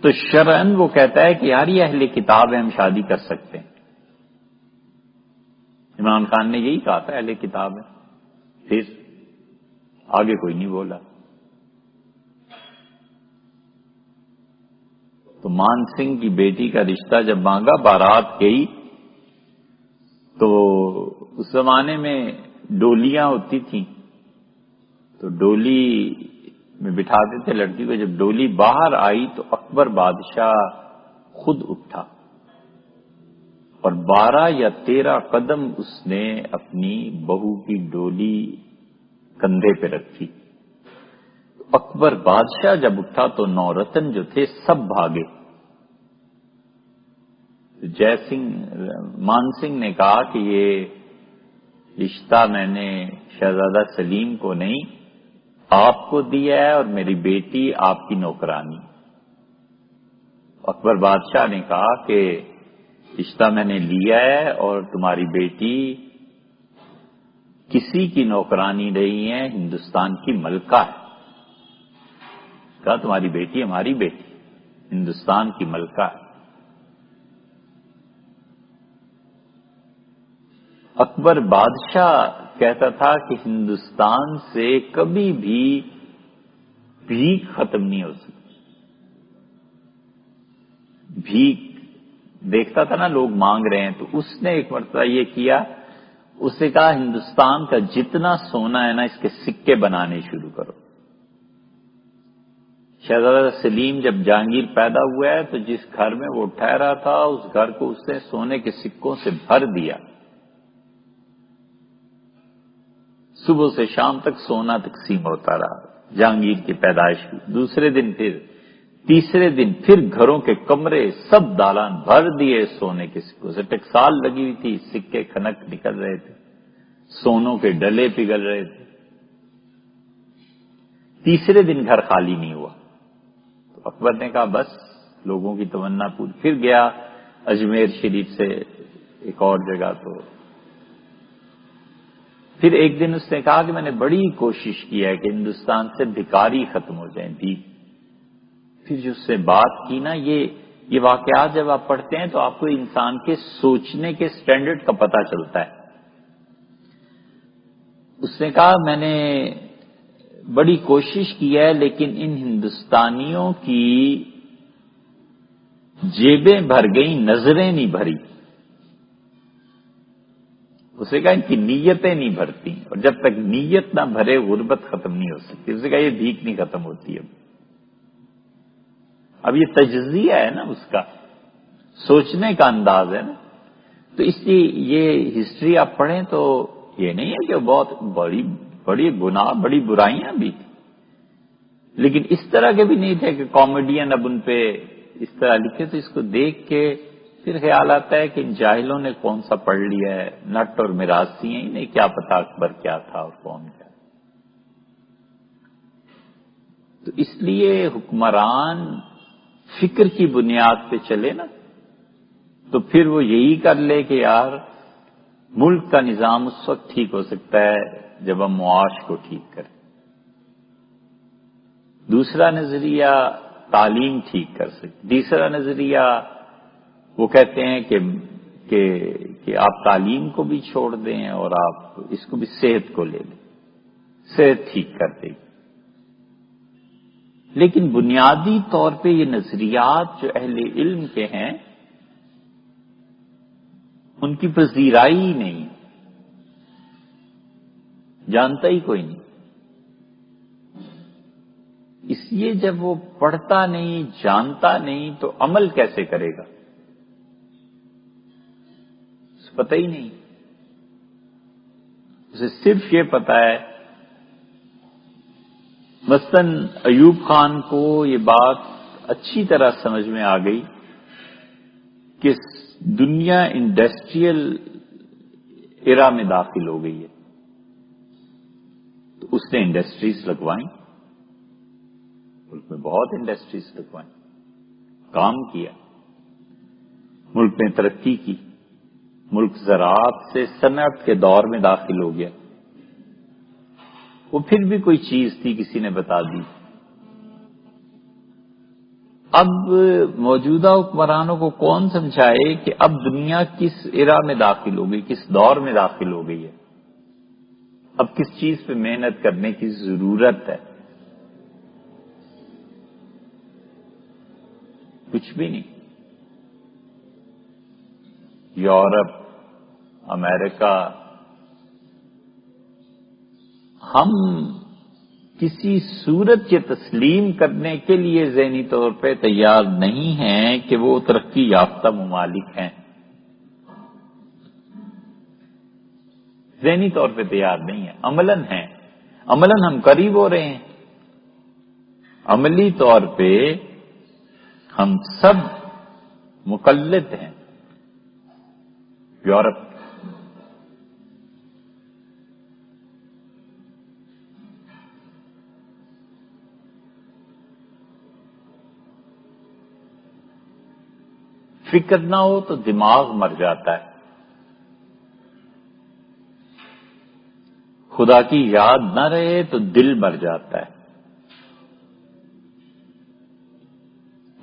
تو شرعاً وہ کہتا ہے کہ یار یہ اہل کتاب ہے، ہم شادی کر سکتے ہیں۔ عمران خان نے یہی کہا تھا اہل کتاب ہے، پھر آگے کوئی نہیں بولا۔ تو مان سنگھ کی بیٹی کا رشتہ جب مانگا، بارات گئی تو اس زمانے میں ڈولیاں ہوتی تھیں، تو ڈولی میں بٹھاتے تھے لڑکی کو۔ جب ڈولی باہر آئی تو اکبر بادشاہ خود اٹھا اور 12 یا 13 قدم اس نے اپنی بہو کی ڈولی کندھے پہ رکھی۔ اکبر بادشاہ جب اٹھا تو 9 رتن جو تھے سب بھاگے۔ مان سنگھ نے کہا کہ یہ رشتہ میں نے شہزادہ سلیم کو نہیں آپ کو دیا ہے، اور میری بیٹی آپ کی نوکرانی۔ اکبر بادشاہ نے کہا کہ رشتہ میں نے لیا ہے اور تمہاری بیٹی کسی کی نوکرانی نہیں ہے، ہندوستان کی ملکہ ہے۔ کہا تمہاری بیٹی ہماری بیٹی، ہندوستان کی ملکہ ہے۔ اکبر بادشاہ کہتا تھا کہ ہندوستان سے کبھی بھی بھیک ختم نہیں ہو سکتی۔ بھیک دیکھتا تھا نا لوگ مانگ رہے ہیں، تو اس نے ایک مرتبہ یہ کیا، اس نے کہا ہندوستان کا جتنا سونا ہے نا اس کے سکے بنانے شروع کرو۔ شہزادہ سلیم جب جہانگیر پیدا ہوا ہے تو جس گھر میں وہ ٹھہرا تھا اس گھر کو اس نے سونے کے سکوں سے بھر دیا۔ صبح سے شام تک سونا تقسیم ہوتا رہا جہانگیر کی پیدائش کی۔ دوسرے دن پھر، تیسرے دن پھر گھروں کے کمرے سب دالان بھر دیے سونے کے سکوں سے۔ ٹکسال لگی ہوئی تھی، سکے کھنک نکل رہے تھے، سونوں کے ڈلے پگھل رہے تھے۔ تیسرے دن گھر خالی نہیں ہوا. تو اکبر نے کہا بس لوگوں کی تمنا پوری. پھر گیا اجمیر شریف سے ایک اور جگہ. تو پھر ایک دن اس نے کہا کہ میں نے بڑی کوشش کی ہے کہ ہندوستان سے بھکاری ختم ہو جائیں بھی. پھر جو اس سے بات کی نا، یہ واقعات جب آپ پڑھتے ہیں تو آپ کو انسان کے سوچنے کے سٹینڈرڈ کا پتہ چلتا ہے. اس نے کہا میں نے بڑی کوشش کی ہے لیکن ان ہندوستانیوں کی جیبیں بھر گئیں، نظریں نہیں بھری. اسے کہا ان کی نیتیں نہیں بھرتی، اور جب تک نیت نہ بھرے غربت ختم نہیں ہو سکتی. اسے کہا یہ بھیک نہیں ختم ہوتی. اب یہ تجزیہ ہے نا، اس کا سوچنے کا انداز ہے نا. تو اس لیے یہ ہسٹری آپ پڑھیں تو یہ نہیں ہے کہ بہت بڑی گناہ، بڑی برائیاں بھی تھیں، لیکن اس طرح کے بھی نہیں تھے کہ کامیڈین اب ان پہ اس طرح لکھے. تو اس کو دیکھ کے پھر خیال آتا ہے کہ ان جاہلوں نے کون سا پڑھ لیا ہے، نٹ اور میراثی ہیں، انہیں کیا پتا اکبر کیا تھا اور کون کیا. تو اس لیے حکمران فکر کی بنیاد پہ چلے نا، تو پھر وہ یہی کر لے کہ یار ملک کا نظام اس وقت ٹھیک ہو سکتا ہے جب ہم معاش کو ٹھیک کریں. دوسرا نظریہ تعلیم ٹھیک کر سکتے. تیسرا نظریہ وہ کہتے ہیں کہ آپ تعلیم کو بھی چھوڑ دیں اور آپ اس کو بھی صحت کو لے لیں، صحت ٹھیک کر دے گی. لیکن بنیادی طور پہ یہ نظریات جو اہل علم کے ہیں ان کی پذیرائی ہی نہیں، جانتا ہی کوئی نہیں. اس لیے جب وہ پڑھتا نہیں، جانتا نہیں تو عمل کیسے کرے گا؟ اسے پتہ ہی نہیں. اسے صرف یہ پتا ہے، مثلاً ایوب خان کو یہ بات اچھی طرح سمجھ میں آ گئی کہ دنیا انڈسٹریل ایرا میں داخل ہو گئی ہے. تو اس نے انڈسٹریز لگوائیں، ملک میں بہت انڈسٹریز لگوائیں، کام کیا، ملک نے ترقی کی، ملک زراعت سے صنعت کے دور میں داخل ہو گیا. وہ پھر بھی کوئی چیز تھی کسی نے بتا دی. اب موجودہ حکمرانوں کو کون سمجھائے کہ اب دنیا کس ایرا میں داخل ہو گئی، کس دور میں داخل ہو گئی ہے، اب کس چیز پہ محنت کرنے کی ضرورت ہے؟ کچھ بھی نہیں. یورپ، امریکہ، ہم کسی صورت کے تسلیم کرنے کے لیے ذہنی طور پہ تیار نہیں ہیں کہ وہ ترقی یافتہ ممالک ہیں. ذہنی طور پہ تیار نہیں ہیں، عملاً ہیں. عملاً ہم قریب ہو رہے ہیں. عملی طور پہ ہم سب مقلد ہیں یورپ. فکر نہ ہو تو دماغ مر جاتا ہے. خدا کی یاد نہ رہے تو دل مر جاتا ہے.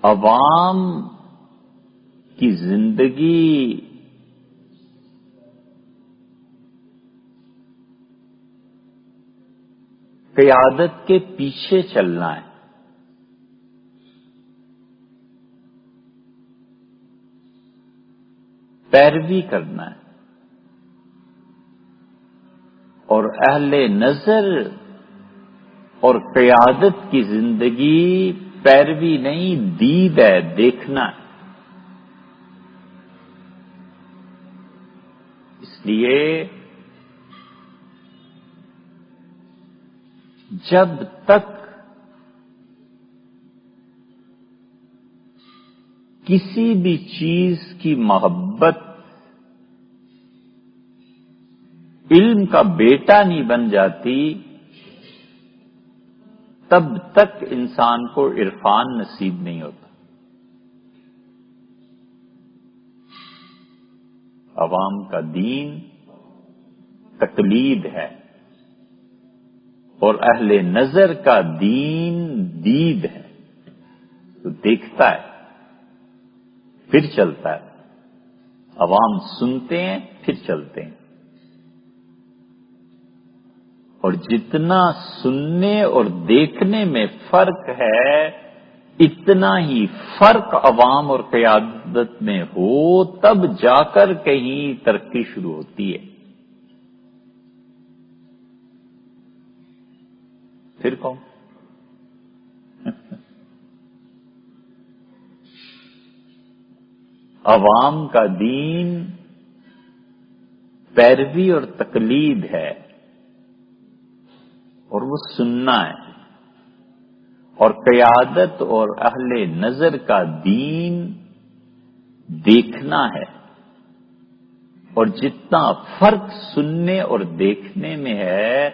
عوام کی زندگی قیادت کے پیچھے چلنا ہے. پیروی کرنا ہے. اور اہل نظر اور قیادت کی زندگی پیروی نہیں، دید ہے، دیکھنا ہے. اس لیے جب تک کسی بھی چیز کی محبت علم کا بیٹا نہیں بن جاتی، تب تک انسان کو عرفان نصیب نہیں ہوتا۔ عوام کا دین تقلید ہے اور اہل نظر کا دین دید ہے، تو دیکھتا ہے پھر چلتا ہے۔ عوام سنتے ہیں پھر چلتے ہیں، اور جتنا سننے اور دیکھنے میں فرق ہے اتنا ہی فرق عوام اور قیادت میں ہو تب جا کر کہیں ترقی شروع ہوتی ہے۔ پھر کون؟ عوام کا دین پیروی اور تقلید ہے، اور وہ سننا ہے، اور قیادت اور اہل نظر کا دین دیکھنا ہے، اور جتنا فرق سننے اور دیکھنے میں ہے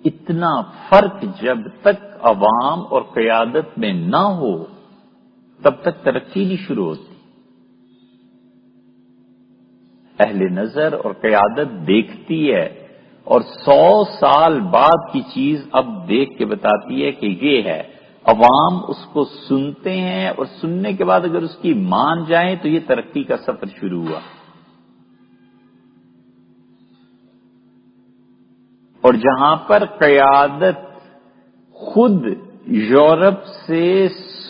اتنا فرق جب تک عوام اور قیادت میں نہ ہو تب تک ترقی نہیں شروع ہوتی۔ اہل نظر اور قیادت دیکھتی ہے اور 100 سال بعد کی چیز اب دیکھ کے بتاتی ہے کہ یہ ہے۔ عوام اس کو سنتے ہیں اور سننے کے بعد اگر اس کی مان جائیں تو یہ ترقی کا سفر شروع ہوا۔ اور جہاں پر قیادت خود یورپ سے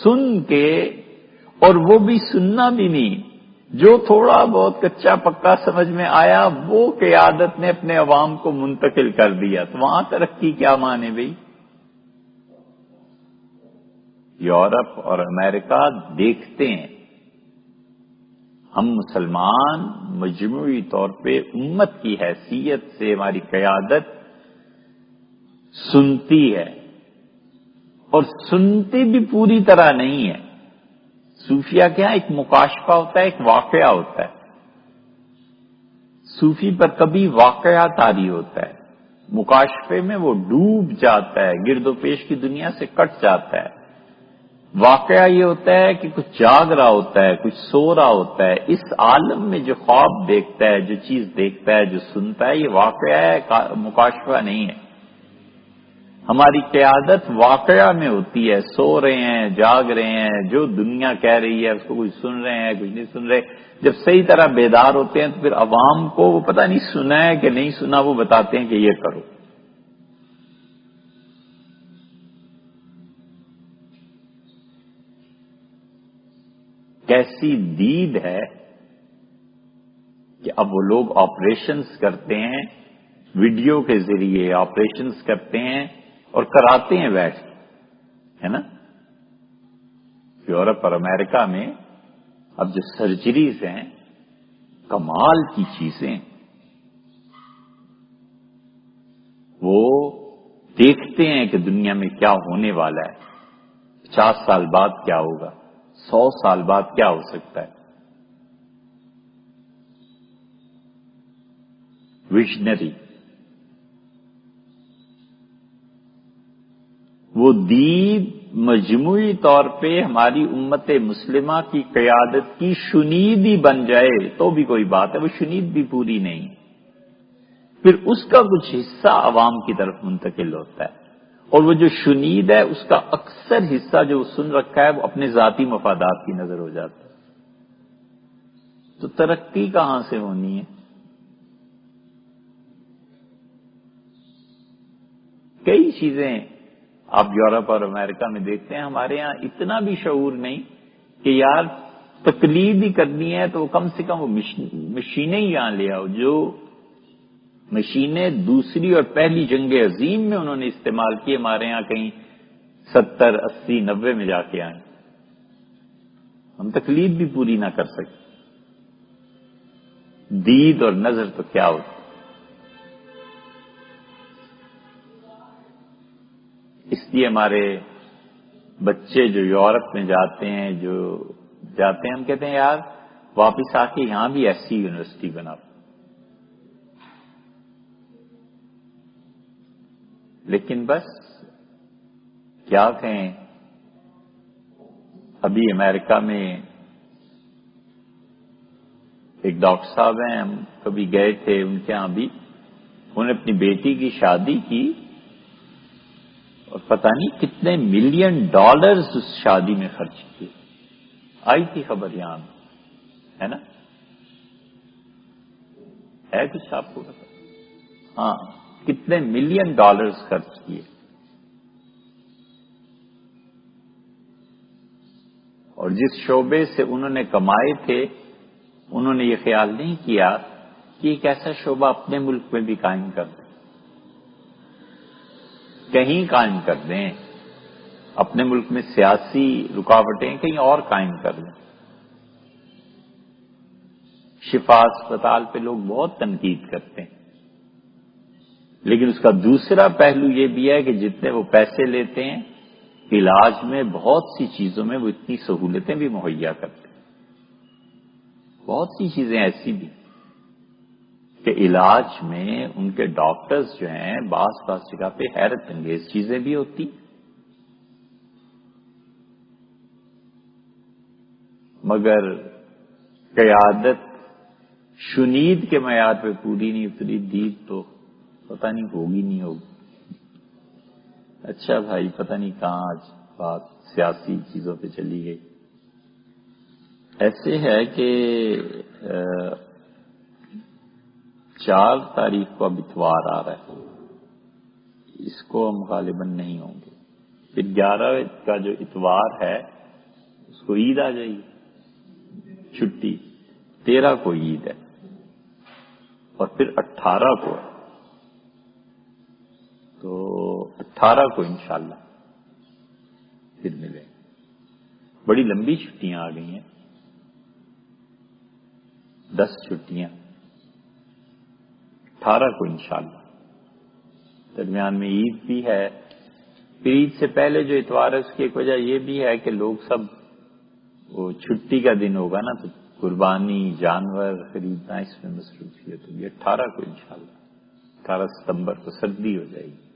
سن کے، اور وہ بھی سننا بھی نہیں، جو تھوڑا بہت کچا پکا سمجھ میں آیا وہ قیادت نے اپنے عوام کو منتقل کر دیا، تو وہاں ترقی کیا مانے بھئی؟ یورپ اور امریکہ دیکھتے ہیں، ہم مسلمان مجموعی طور پہ امت کی حیثیت سے ہماری قیادت سنتی ہے، اور سنتی بھی پوری طرح نہیں ہے۔ صوفیہ کیا ایک مکاشفہ ہوتا ہے، ایک واقعہ ہوتا ہے۔ صوفی پر کبھی واقعہ طاری ہوتا ہے، مکاشفے میں وہ ڈوب جاتا ہے، گرد و پیش کی دنیا سے کٹ جاتا ہے۔ واقعہ یہ ہوتا ہے کہ کچھ جاگ رہا ہوتا ہے، کچھ سو رہا ہوتا ہے۔ اس عالم میں جو خواب دیکھتا ہے، جو چیز دیکھتا ہے، جو سنتا ہے، یہ واقعہ ہے، مکاشفہ نہیں ہے۔ ہماری قیادت واقعہ میں ہوتی ہے، سو رہے ہیں، جاگ رہے ہیں، جو دنیا کہہ رہی ہے اس کو کچھ سن رہے ہیں، کچھ نہیں سن رہے۔ جب صحیح طرح بیدار ہوتے ہیں تو پھر عوام کو وہ پتہ نہیں سنا ہے کہ نہیں سنا، وہ بتاتے ہیں کہ یہ کرو۔ کیسی دید ہے کہ اب وہ لوگ آپریشنز کرتے ہیں، ویڈیو کے ذریعے آپریشنز کرتے ہیں اور کراتے ہیں بیٹھ کے، ہے نا؟ یورپ اور امریکہ میں اب جو سرجریز ہیں کمال کی چیزیں، وہ دیکھتے ہیں کہ دنیا میں کیا ہونے والا ہے، 50 سال بعد کیا ہوگا، 100 سال بعد کیا ہو سکتا ہے۔ ویژنری، وہ دید مجموعی طور پہ ہماری امت مسلمہ کی قیادت کی شنید ہی بن جائے تو بھی کوئی بات ہے، وہ شنید بھی پوری نہیں، پھر اس کا کچھ حصہ عوام کی طرف منتقل ہوتا ہے، اور وہ جو شنید ہے اس کا اکثر حصہ جو سن رکھا ہے وہ اپنے ذاتی مفادات کی نظر ہو جاتا ہے۔ تو ترقی کہاں سے ہونی ہے؟ کئی چیزیں آپ یورپ اور امریکہ میں دیکھتے ہیں، ہمارے ہاں اتنا بھی شعور نہیں کہ یار تقلید ہی کرنی ہے تو کم سے کم وہ مشینیں ہی یہاں لے آؤ، جو مشینیں دوسری اور پہلی جنگ عظیم میں انہوں نے استعمال کی، ہمارے ہاں کہیں 70، 80، 90 میں جا کے آئیں، ہم تقلید بھی پوری نہ کر سکے۔ دید اور نظر تو کیا ہوتی، اس لیے ہمارے بچے جو یورپ میں جاتے ہیں ہم کہتے ہیں یار واپس آ کے یہاں بھی ایسی یونیورسٹی بنا، لیکن بس کیا کہیں، ابھی امریکہ میں ایک ڈاکٹر صاحب ہیں، ہم کبھی گئے تھے ان کے ہاں بھی، انہوں نے اپنی بیٹی کی شادی کی اور پتہ نہیں کتنے ملین ڈالرز اس شادی میں خرچ کیے. آئی تھی خبر یہاں ہے نا، ہے کچھ آپ کو پتا؟ ہاں، کتنے ملین ڈالرز خرچ کیے. اور جس شعبے سے انہوں نے کمائے تھے انہوں نے یہ خیال نہیں کیا کہ ایک ایسا شعبہ اپنے ملک میں بھی قائم کر دیں، کہیں قائم کر دیں، اپنے ملک میں سیاسی رکاوٹیں کہیں اور قائم کر دیں. شفا اسپتال پہ لوگ بہت تنقید کرتے ہیں، لیکن اس کا دوسرا پہلو یہ بھی ہے کہ جتنے وہ پیسے لیتے ہیں علاج میں بہت سی چیزوں میں وہ اتنی سہولتیں بھی مہیا کرتے ہیں. بہت سی چیزیں ایسی بھی کہ علاج میں ان کے ڈاکٹرز جو ہیں بعض جگہ پہ حیرت انگیز چیزیں بھی ہوتی، مگر قیادت شنید کے معیار پہ پوری نہیں اتری، دید تو پتہ نہیں ہوگی نہیں ہوگی. اچھا بھائی، پتہ نہیں کہاں آج بات سیاسی چیزوں پہ چلی گئی. ایسے ہے کہ 4 تاریخ کو اب اتوار آ رہا ہے، اس کو ہم غالباً نہیں ہوں گے. پھر 11 کا جو اتوار ہے اس کو عید آ جائے گی، چھٹی. 13 کو عید ہے اور پھر 18 کو ہے، تو 18 کو انشاءاللہ پھر ملیں. بڑی لمبی چھٹیاں آ گئی ہیں، 10 چھٹیاں. 18 کو انشاءاللہ. درمیان میں عید بھی ہے. پھر عید سے پہلے جو اتوار ہے اس کی ایک وجہ یہ بھی ہے کہ لوگ سب وہ چھٹی کا دن ہوگا نا، تو قربانی جانور خریدنا اس میں مصروفیت ہوگی. 18 کو انشاءاللہ، 18 ستمبر کو سردی ہو جائے گی.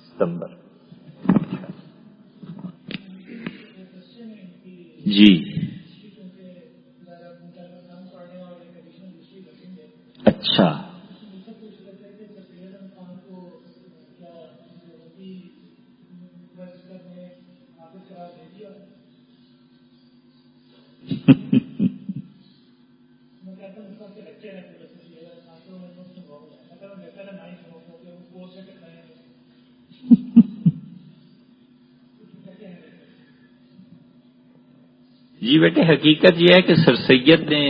ستمبر جی. اچھا. جی بیٹے، حقیقت یہ ہے کہ سر سید نے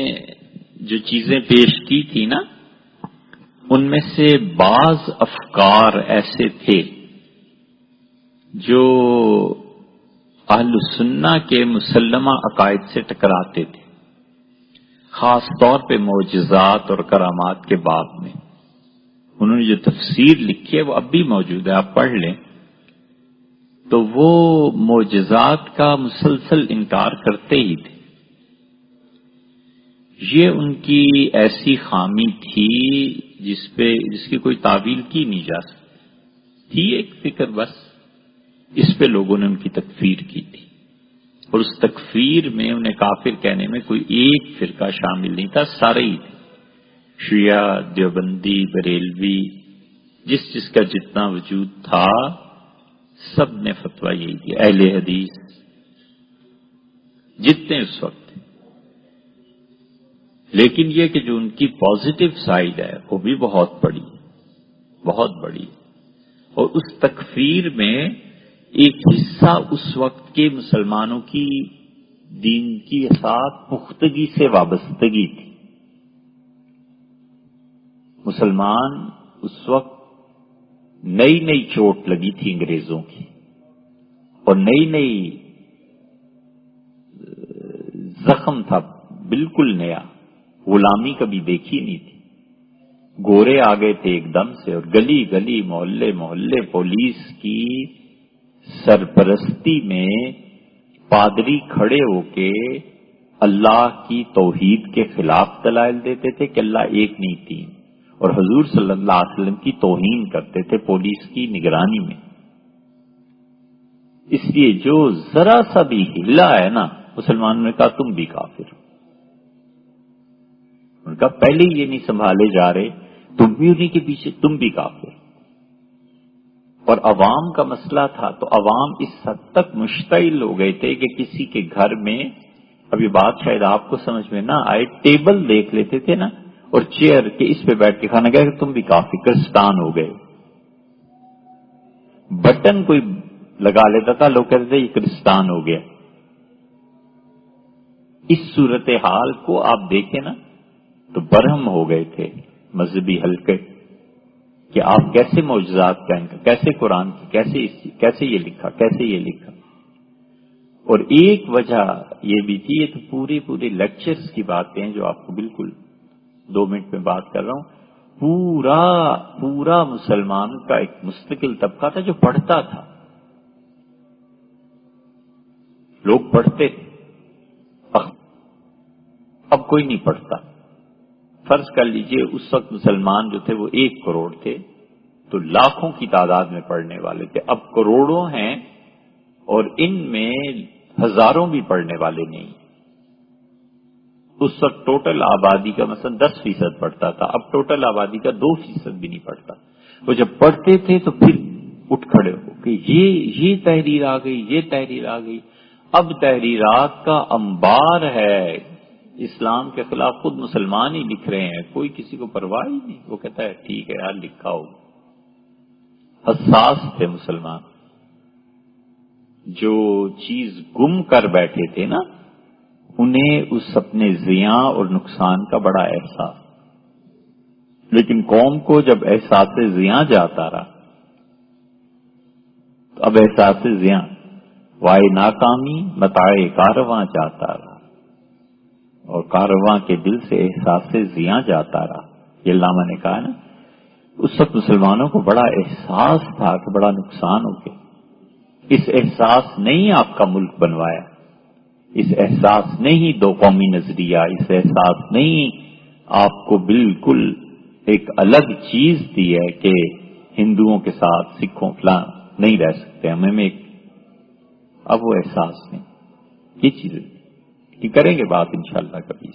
جو چیزیں پیش کی تھی نا، ان میں سے بعض افکار ایسے تھے جو اہل السنہ کے مسلمہ عقائد سے ٹکراتے تھے، خاص طور پہ معجزات اور کرامات کے باب میں. انہوں نے جو تفسیر لکھی ہے وہ اب بھی موجود ہے، آپ پڑھ لیں. تو وہ معجزات کا مسلسل انکار کرتے ہی تھے. یہ ان کی ایسی خامی تھی جس کی کوئی تعویل کی نہیں جا سکتی تھی. ایک فکر بس، اس پہ لوگوں نے ان کی تکفیر کی تھی، اور اس تکفیر میں انہیں کافر کہنے میں کوئی ایک فرقہ شامل نہیں تھا، سارے ہی تھے. شیعہ، دیوبندی، بریلوی، جس کا جتنا وجود تھا سب نے فتویٰ یہی دیا. اہل حدیث جتنے اس وقت تھے. لیکن یہ کہ جو ان کی پازیٹو سائیڈ ہے وہ بھی بہت بڑی، بہت بڑی. اور اس تکفیر میں ایک حصہ اس وقت کے مسلمانوں کی دین کے ساتھ پختگی سے وابستگی تھی. مسلمان اس وقت نئی نئی چوٹ لگی تھی انگریزوں کی، اور نئی نئی زخم تھا بالکل نیا، غلامی کبھی دیکھی نہیں تھی. گورے آ گئے تھے ایک دم سے، اور گلی گلی محلے محلے پولیس کی سرپرستی میں پادری کھڑے ہو کے اللہ کی توحید کے خلاف دلائل دیتے تھے کہ اللہ ایک نہیں تین، اور حضور صلی اللہ علیہ وسلم کی توہین کرتے تھے پولیس کی نگرانی میں. اس لیے جو ذرا سا بھی ہلا ہے نا، مسلمانوں نے کہا تم بھی کافر ہو. ان کا پہلے یہ نہیں سنبھالے جا رہے، تم بھی انہیں کے پیچھے، تم بھی کافر. اور عوام کا مسئلہ تھا تو عوام اس حد تک مشتعل ہو گئے تھے کہ کسی کے گھر میں، اب یہ بات شاید آپ کو سمجھ میں نہ آئے، ٹیبل دیکھ لیتے تھے نا اور چیئر کے اس پہ بیٹھ کے کھانا کہا کہ تم بھی کافی کرستان ہو گئے. بٹن کوئی لگا لیتا تھا، لوگ کہتے تھے یہ کرستان ہو گیا. اس صورتحال کو آپ دیکھیں نا تو برہم ہو گئے تھے مذہبی حلقے کہ آپ کیسے معجزات کا انکار، کیسے قرآن کی، کیسے یہ لکھا، کیسے یہ لکھا. اور ایک وجہ یہ بھی تھی، یہ تو پورے لیکچرز کی باتیں ہیں جو آپ کو بالکل 2 منٹ میں بات کر رہا ہوں. پورا مسلمان کا ایک مستقل طبقہ تھا جو پڑھتا تھا، لوگ پڑھتے تھے. اب کوئی نہیں پڑھتا. فرض کر لیجئے اس وقت مسلمان جو تھے وہ 1 کروڑ تھے تو لاکھوں کی تعداد میں پڑھنے والے تھے. اب کروڑوں ہیں اور ان میں ہزاروں بھی پڑھنے والے نہیں. اس وقت ٹوٹل آبادی کا مثلا 10% پڑھتا تھا، اب ٹوٹل آبادی کا 2% بھی نہیں پڑھتا. وہ جب پڑھتے تھے تو پھر اٹھ کھڑے ہو کہ یہ تحریر آ گئی، یہ تحریر آ گئی. اب تحریرات کا انبار ہے اسلام کے خلاف، خود مسلمان ہی لکھ رہے ہیں، کوئی کسی کو پرواہ ہی نہیں. وہ کہتا ہے ٹھیک ہے یار لکھا ہو. حساس تھے مسلمان، جو چیز گم کر بیٹھے تھے نا انہیں اس اپنے زیاں اور نقصان کا بڑا احساس. لیکن قوم کو جب احساس زیاں جاتا رہا تو اب احساس زیاں وائے ناکامی متاع کارواں جاتا رہا اور کارواں کے دل سے احساس زیاں جاتا رہا. یہ علامہ نے کہا نا اس وقت مسلمانوں کو بڑا احساس تھا کہ بڑا نقصان ہو گیا. اس احساس نے ہی آپ کا ملک بنوایا، اس احساس نے ہی 2 قومی نظریہ، اس احساس نے ہی آپ کو بالکل ایک الگ چیز دی ہے کہ ہندوؤں کے ساتھ سکھوں فلاں نہیں رہ سکتے ہمیں ایک. اب وہ احساس نہیں، یہ چیزیں یہ کریں گے بات انشاءاللہ کبھی.